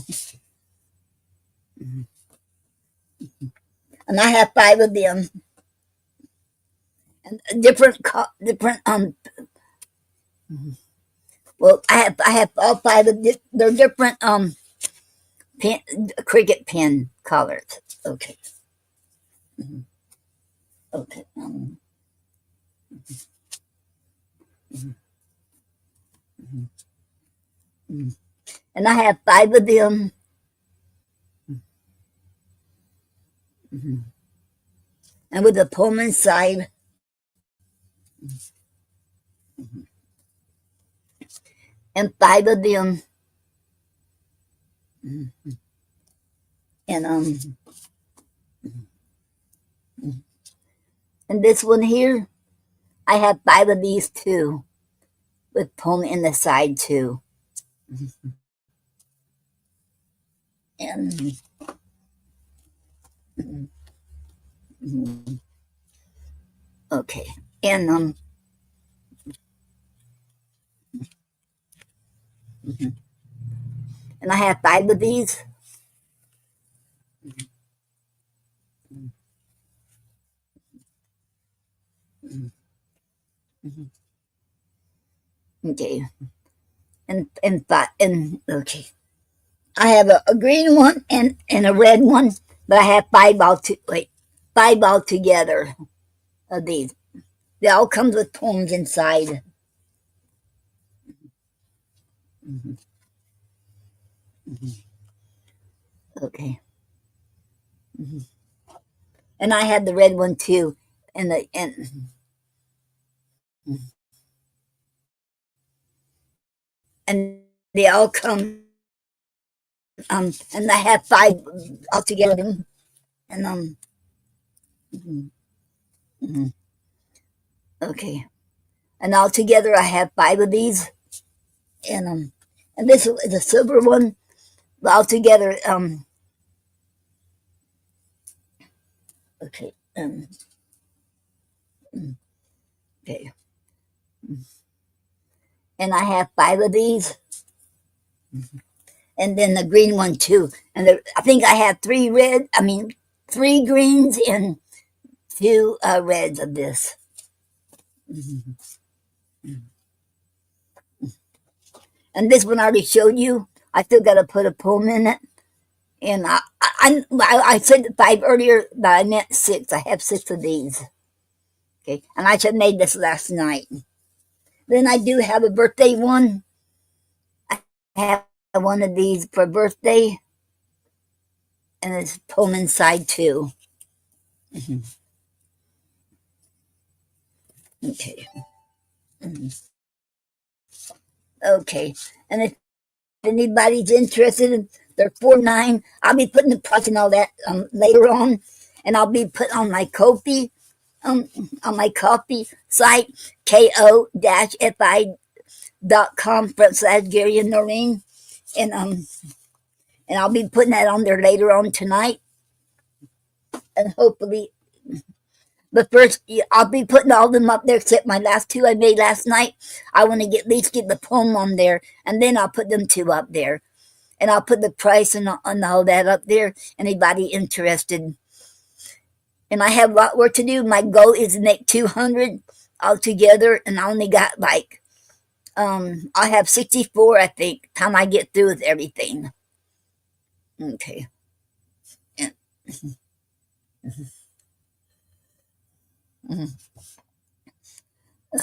And I have 5 of them. And different well, I have all 5 of they're different pen, cricket pen colors. Okay. Okay. And I have 5 of them. And with the poem inside. And 5 of them. And and this one here, I have 5 of these too, with poem in the side too. And okay. And and I have 5 of these. Okay. and okay. I have a green one and a red one, but I have five all together of these. They all comes with poems inside. Mhm, mhm. Okay. Mhm. And I have the red one too. And they all come and I have five altogether. And mhm, mhm. Okay. And altogether I have five of these. And this is a silver one. But altogether, okay. Mm, okay. And I have five of these. And then the green one too. And I think I have three greens and two reds of this. Mhm. And this one I already showed you. I still got to put a poem in it. And I said five earlier, but I meant six. I have six of these. Okay. And I just made this last night. Then I do have a birthday one. I have one of these for birthday. And it's a poem inside too. Mhm. Okay. Mhm. Okay. And if anybody's interested, they're 4.9. I'll be putting the price and all that later on, and I'll be put on my Ko-fi um, on my coffee site ko-fi.com/Gary and Noreen, and and I'll be putting that on there later on tonight, and hopefully. But first, I'll be putting all of them up there except my last two I made last night. I want to at least get the poem on there, and then I'll put them two up there. And I'll put the price and all that up there. Anybody interested? And I have a lot work to do. My goal is to make 200 altogether, and I only got I have 64, I think, time I get through with everything. Okay.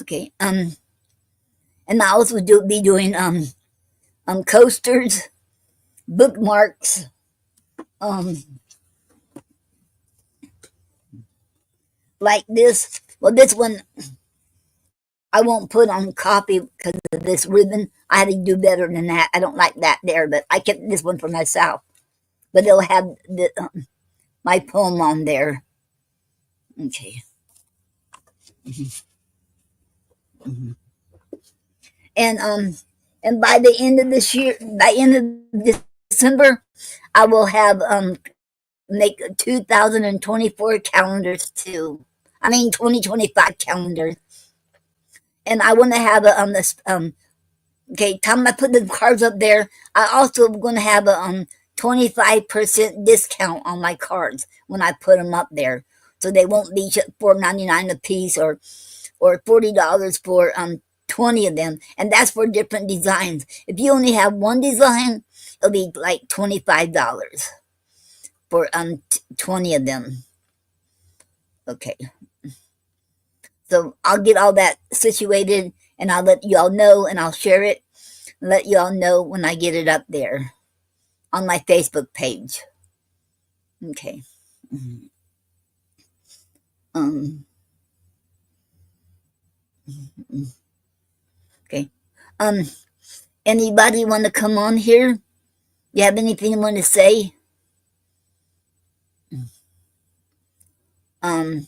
Okay. And I also be doing coasters, bookmarks, um, like this. Well, this one I won't put on copy because of this ribbon. I had to do better than that. I don't like that there, but I kept this one for myself. But it'll have my poem on there. Okay. Mhm, mhm. And by the end of this year, by end of December, I will have make 2024 calendars too. I mean 2025 calendars, and I want to have a this okay. Time I put the cards up there, I also going to have a 25% discount on my cards when I put them up there, so they won't be $4.99 a piece or $40 for 20 of them, and that's for different designs. If you only have one design, it'll be like $25 for 20 of them. Okay, so I'll get all that situated, and I'll let y'all know, and I'll share it, and let y'all know when I get it up there on my Facebook page. Okay. Mhm. Um. Okay. Um. Anybody want to come on here? You have anything you want to say? Um.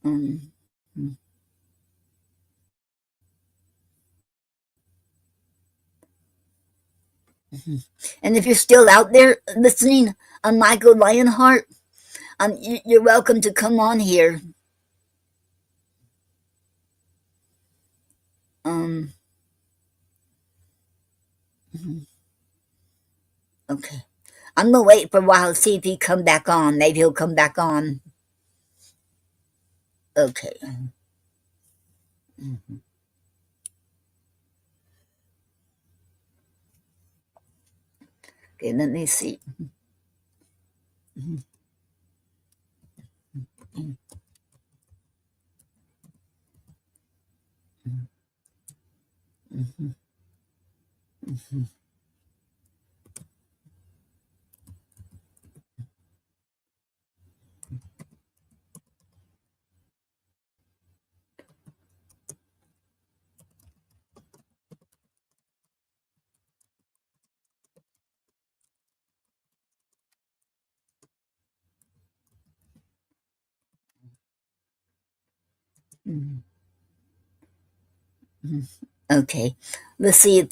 um and if you're still out there listening, Michael Lionheart, you're welcome to come on here. Um. Okay. I'm gonna wait for a while to see if he come back on. Maybe he'll come back on. Okay. Mhm. Okay, let me see. Mhm. Mhm. Mhm. Mhm. Mhm. Mhm. Okay, let's see if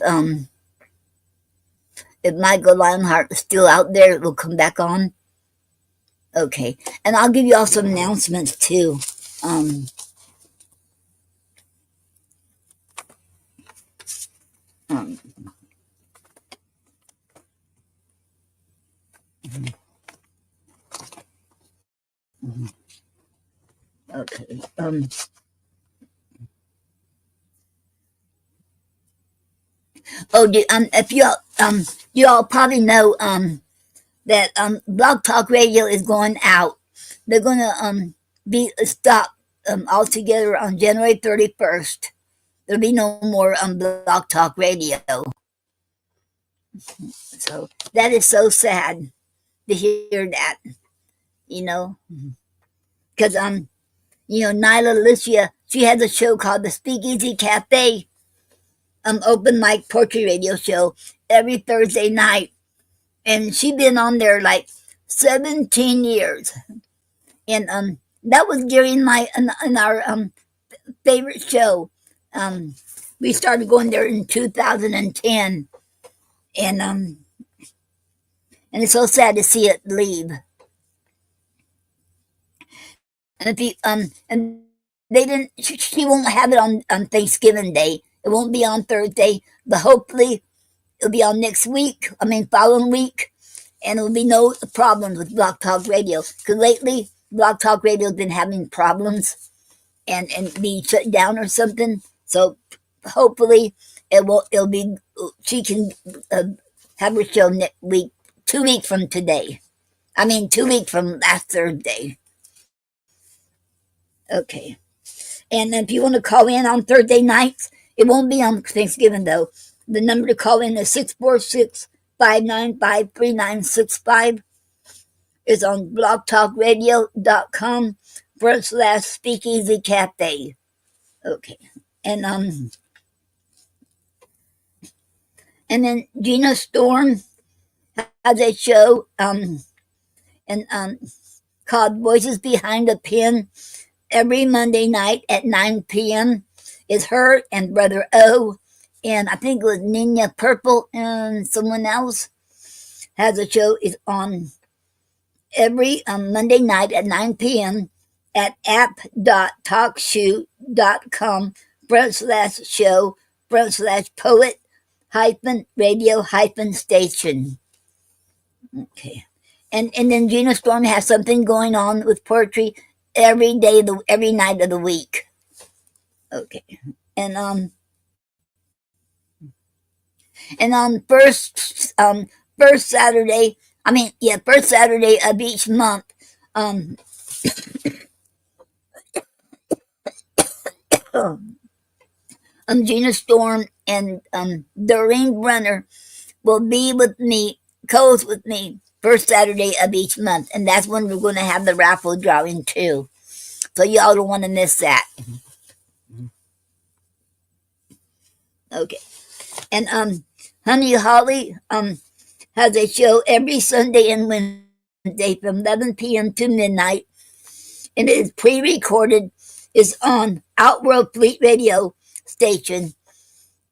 Michael Lionheart is still out there. It will come back on. Okay, and I'll give you all some announcements too. Um, um, mhm. Okay. Oh, if you all probably know that Blog Talk Radio is going out. They're gonna be stopped altogether on January 31st. There'll be no more Blog Talk Radio. So that is so sad to hear that. You know, because Nyla Alicia, she has a show called the Speakeasy Cafe, open mic poetry radio show every Thursday night, and she been on there like 17 years, and that was during my in our favorite show. Um, we started going there in 2010, and it's so sad to see it leave. And if you and they didn't, she won't have it on Thanksgiving Day. It won't be on Thursday, but hopefully it'll be on next week. I mean, following week, and there'll be no problems with Block Talk Radio. Because lately, Block Talk Radio's been having problems and be shut down or something. So hopefully it will. It'll be. She can have her show next week, 2 weeks from today. I mean, 2 weeks from last Thursday. Okay. And if you want to call in on Thursday nights, it won't be on Thanksgiving though. The number to call in is 646-595-3965. It's on blogtalkradio.com/speakeasy cafe. Okay. And then Gina Storm has a show and called Voices Behind the Pen every Monday night at 9 p.m. It's her and Brother O, and I think it was Nina Purple and someone else has a show. Is on every Monday night at 9 p.m. at app.talkshoe.com/show/poet radio station. Okay. And then Gina Storm has something going on with poetry every night of the week. Okay. And on first Saturday, first Saturday of each month, um Gina Storm and Doreen Brenner will be with me, co-host with me, first Saturday of each month, and that's when we're going to have the raffle drawing too. So y'all don't want to miss that. Okay. And Honey Holly has a show every Sunday and Wednesday from 11 p.m. to midnight, and it is pre-recorded. Is on Outworld Fleet Radio station,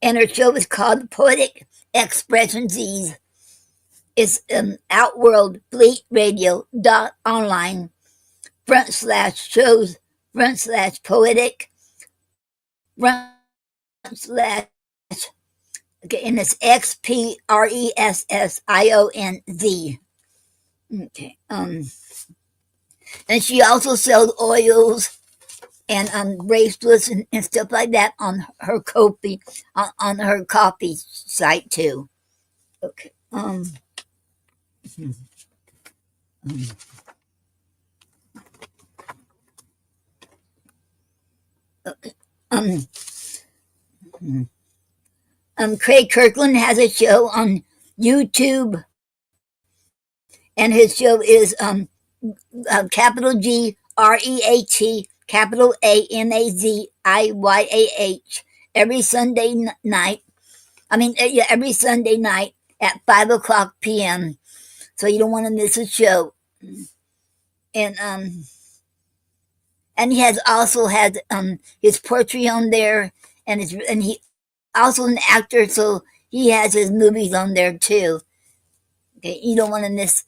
and her show is called Poetic Expressions. It's Outworld Fleet Radio .online /shows /poetic / okay, and it's XPRESSIONZ. Okay. And she also sells oils and bracelets and stuff like that on her copy on her coffee site too. Okay. Okay. Um, Craig Kirkland has a show on YouTube, and his show is capital G REAT capital ANAZIYAH every Sunday night. Yeah, every Sunday night at 5 o'clock p.m. So you don't want to miss a show. And he has also had his poetry on there, and he also an actor, so he has his movies on there too. Okay, you don't want to miss.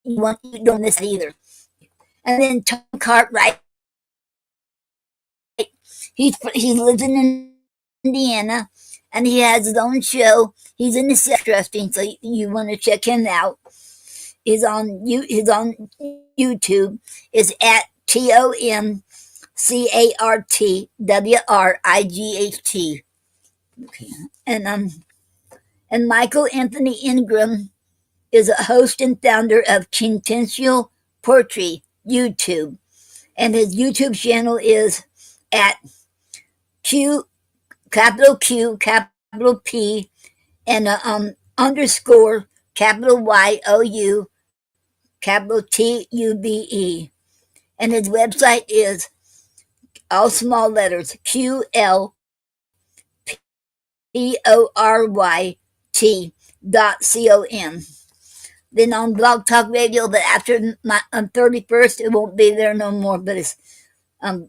You don't miss that either. And then Tom Cartwright, he lives in Indiana, and he has his own show. He's in the interesting, so you want to check him out. He's on YouTube. Is at TomCartWright. Okay. And Michael Anthony Ingram is a host and founder of Quintessential Poetry YouTube, and his YouTube channel is at capital Q capital P and underscore capital YOU capital TUBE, and his website is all small letters QLPORYT.com. Then on Blog Talk Radio, but after my 31st, it won't be there no more. But it's at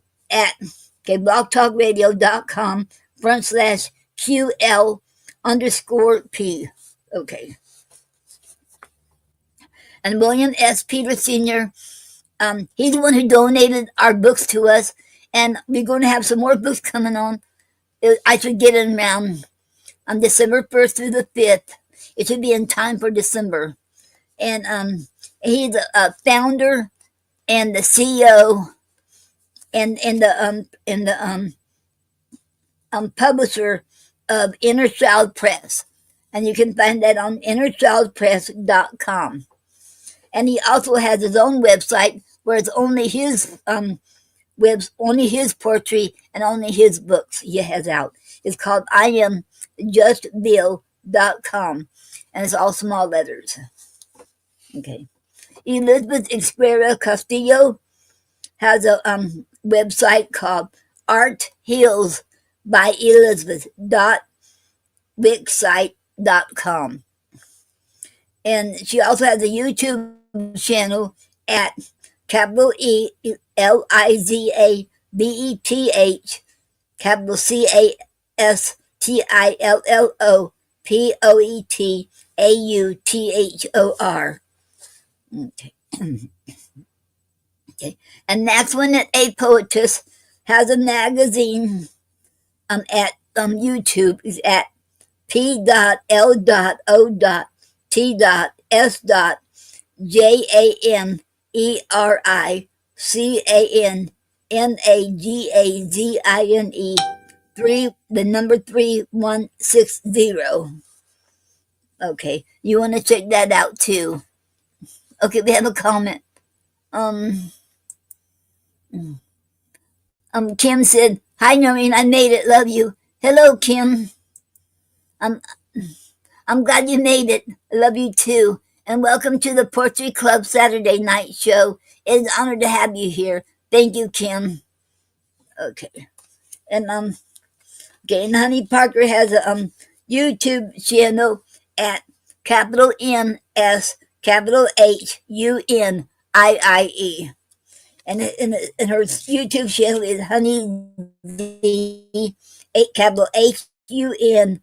blogtalkradio.com/QL underscore P. Okay. And William S. Peter Sr., he's the one who donated our books to us, and we're going to have some more books coming on. I should get it around on December 1st through the 5th. It should be in time for December. And he's a founder and the CEO and the publisher of Inner Child Press. And you can find that on innerchildpress.com. And he also has his own website where it's only his only his poetry and only his books he has out. It's called IamJustBill.com, and it's all small letters. Okay. Elizabeth Esquera Castillo has a website called Art Heals by Elizabeth.wixsite.com. And she also has a YouTube channel at capital ELIZABETH capital CASTILLOPOETAUTHOR. Okay. Okay. And that's when a poetess has a magazine at YouTube is at P.O.T.Janericanmagazine 3160. Okay, you want to check that out too. Okay, we have a comment. Kim said, "Hi Noreen, I made it. Love you." Hello, Kim. I'm glad you made it. I love you too. And welcome to the Poetry Club Saturday night show. It's an honor to have you here. Thank you, Kim. Okay. And okay, and Honey Parker has a YouTube channel at capital NS capital HUNIIE. And her YouTube channel is Honey D, capital HUNIIE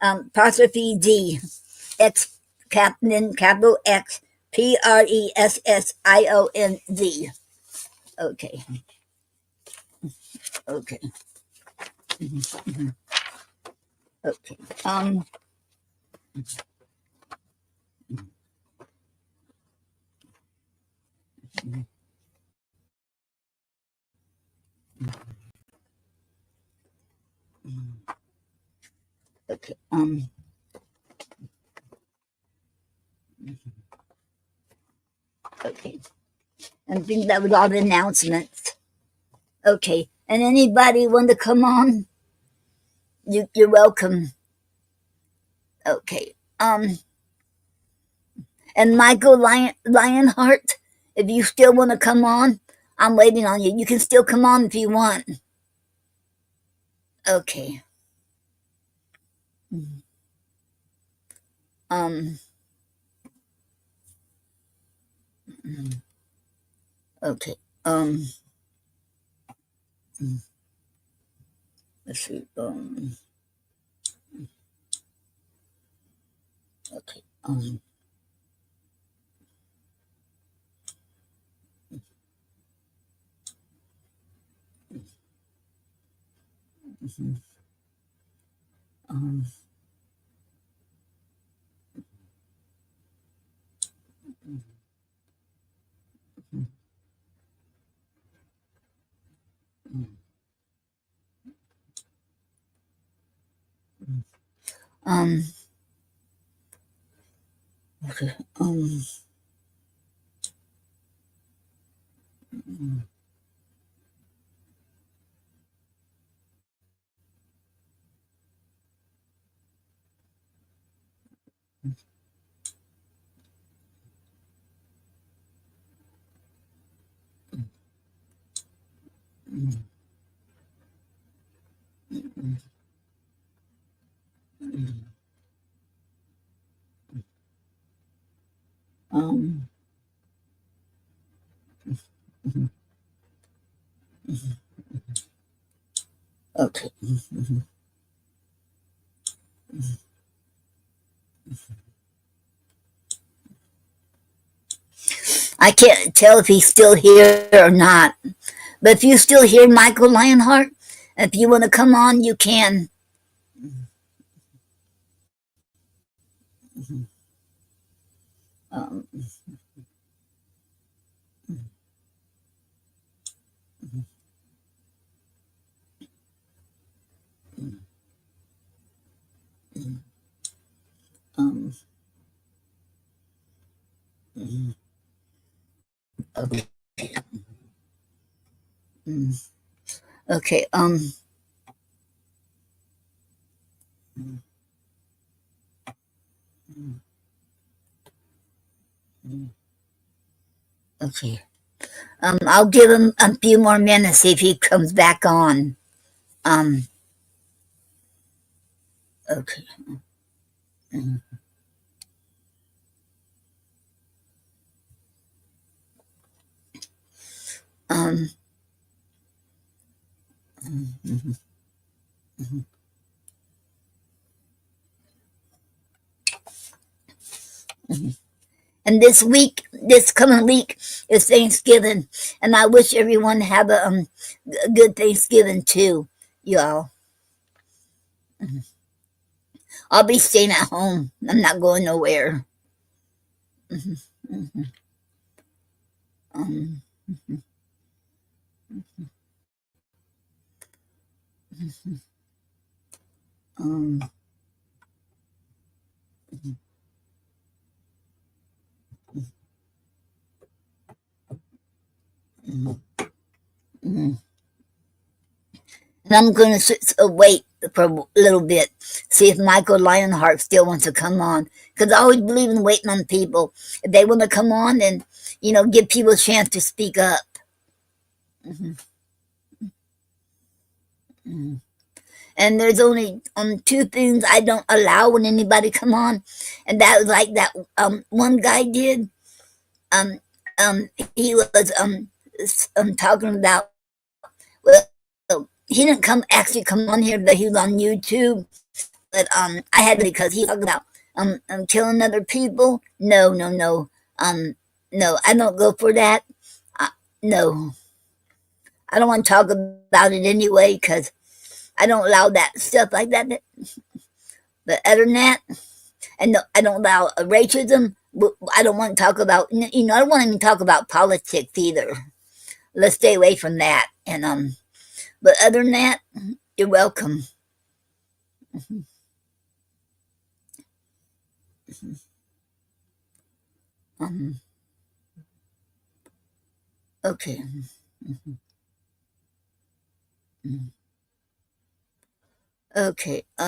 apostrophe D X capital X PRESSIONZ. Okay. Okay. Okay. Okay. Okay. I think that was all the announcements. Okay. And anybody want to come on? You're welcome. Okay. And Michael Lionheart, if you still want to come on, I'm waiting on you. You can still come on if you want. Okay. Um. Okay. Let's see. Okay. Um. Um. Okay. Um. Okay. I can't tell if he's still here or not. But if you still hear Michael Lionheart, if you want to come on, you can. Um, um, okay. Okay. Okay. I'll give him a few more minutes, see if he comes back on. Um. Okay. Um. And this coming week is Thanksgiving, and I wish everyone have a good Thanksgiving too, y'all. I'll be staying at home. I'm not going nowhere. Um, um, mm. And I'm going to wait for a little bit, see if Michael Lionheart still wants to come on. Because I always believe in waiting on people. If they want to come on, then, give people a chance to speak up. Mhm, mhm. And there's only two things I don't allow when anybody come on, and that was like that one guy did. Um, he was talking about, well, he didn't come on here, but he was on YouTube. But I had to, because he talked about killing other people. No, no, no. No, I don't go for that. Uh, no, I don't want to talk about it anyway because I don't allow that stuff like that. But other than that, and no, I don't allow racism. I don't want to talk about. I don't want to even talk about politics either. Let's stay away from that. And but other than that, you're welcome. Um, okay. Okay. I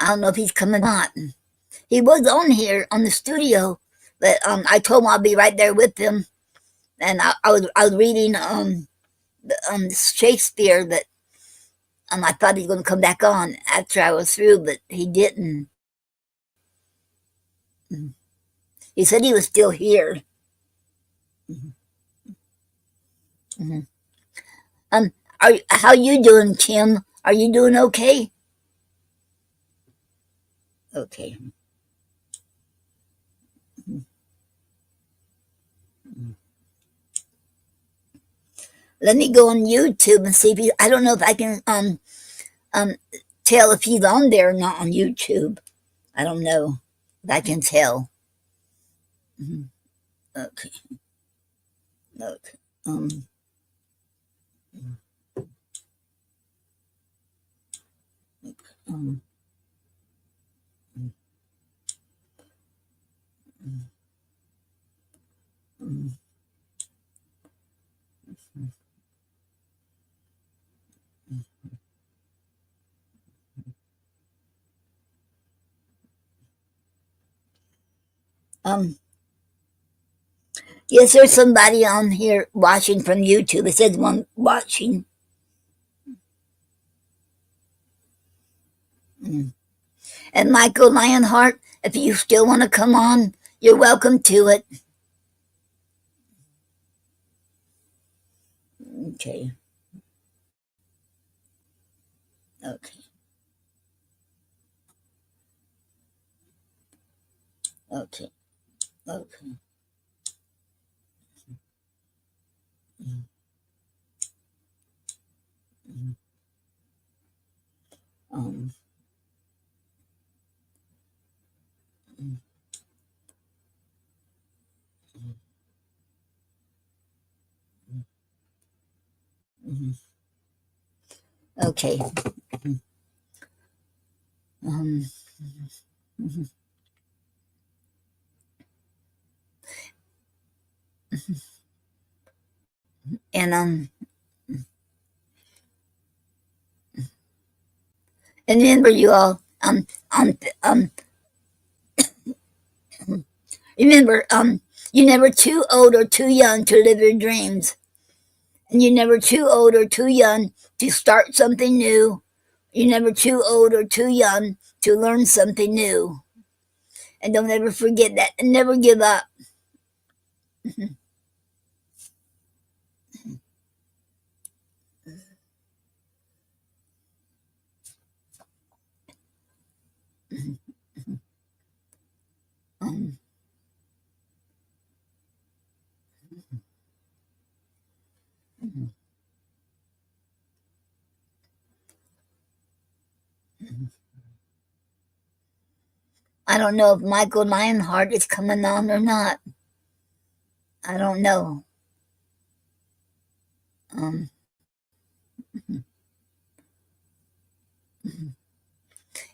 don't know if he's coming or not. He was on here on the studio, but I told him I'll be right there with him, and I was reading Shakespeare, but I thought he was going to come back on after I was through, but he didn't. He said he was still here. Mm-hmm. Um, how you doing, Kim? Are you doing okay? Okay. Let me go on YouTube and see if he. I don't know if I can um tell if he's on there or not on YouTube. I don't know if I can tell. Mhm. Okay. Okay. Um. um, um, um. Yes, there's somebody on here watching from YouTube. It says one watching. Mm. And Michael Lionheart, if you still want to come on, you're welcome to it. Okay. Okay. Okay. Okay. Mm, mm, Um. mm, mm, Okay. Um. mhm. And and remember you all remember you're never too old or too young to live your dreams, and you're never too old or too young to start something new. You're never too old or too young to learn something new. And don't ever forget that and never give up. Um, I don't know if Michael Lionheart is coming on or not. I don't know. Um,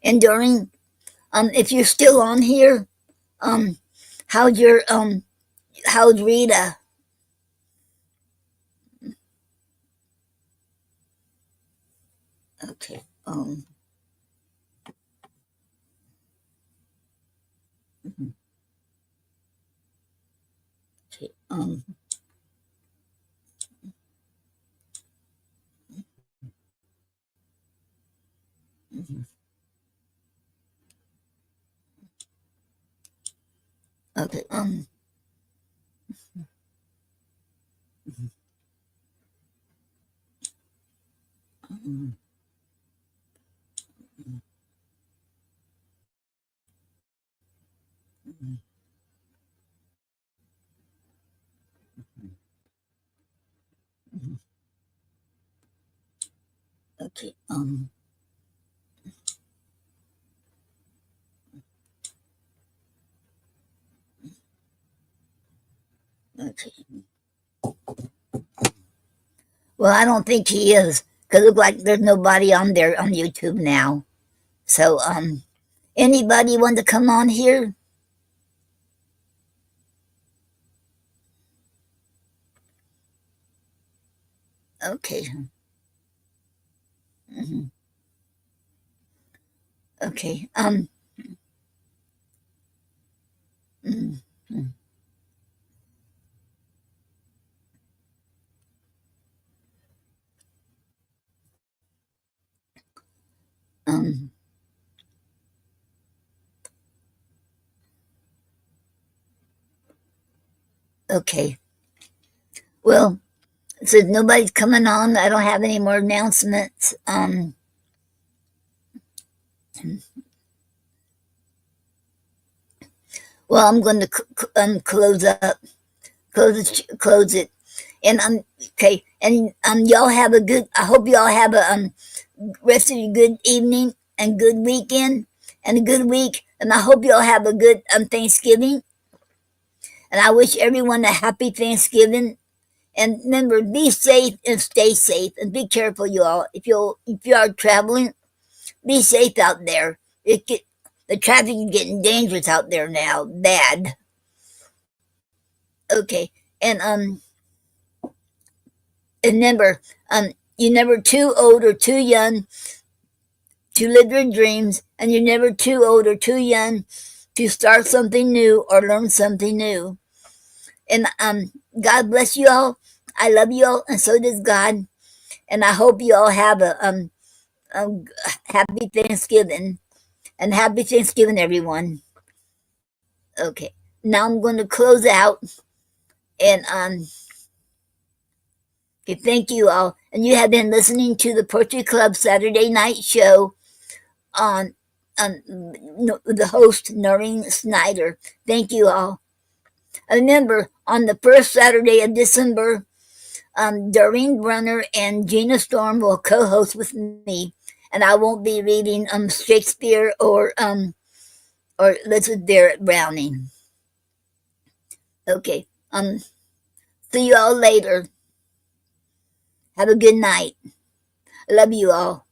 and during, if you're still on here, um, how's your, how's Rita? Okay. Okay. Okay. Um, okay. Well, I don't think he is, because it looks like there's nobody on there on YouTube now. So, anybody want to come on here? Okay. Mhm. Okay. Mm, mm, um, okay. Well, since nobody's coming on, I don't have any more announcements. Well, I'm going to close up, close it, and okay. And y'all have a good. I hope y'all have a rest of your good evening and good weekend and a good week. And I hope y'all have a good Thanksgiving. And I wish everyone a happy Thanksgiving. And remember, be safe and stay safe and be careful, y'all. If you are traveling, be safe out there. The traffic is getting dangerous out there now. Bad. Okay. And remember, you're never too old or too young to live your dreams, and you're never too old or too young to start something new or learn something new. And God bless you all. I love you all, and so does God. And I hope you all have a happy Thanksgiving, and happy Thanksgiving, everyone. Okay, now I'm going to close out, and okay, thank you all. And you have been listening to the Poetry Club Saturday Night Show on the host Noreen Snyder. Thank you all. Remember, on the first Saturday of December, Doreen Brunner and Gina Storm will co-host with me, and I won't be reading Shakespeare or Elizabeth Barrett Browning. Okay. See you all later. Have a good night. I love you all.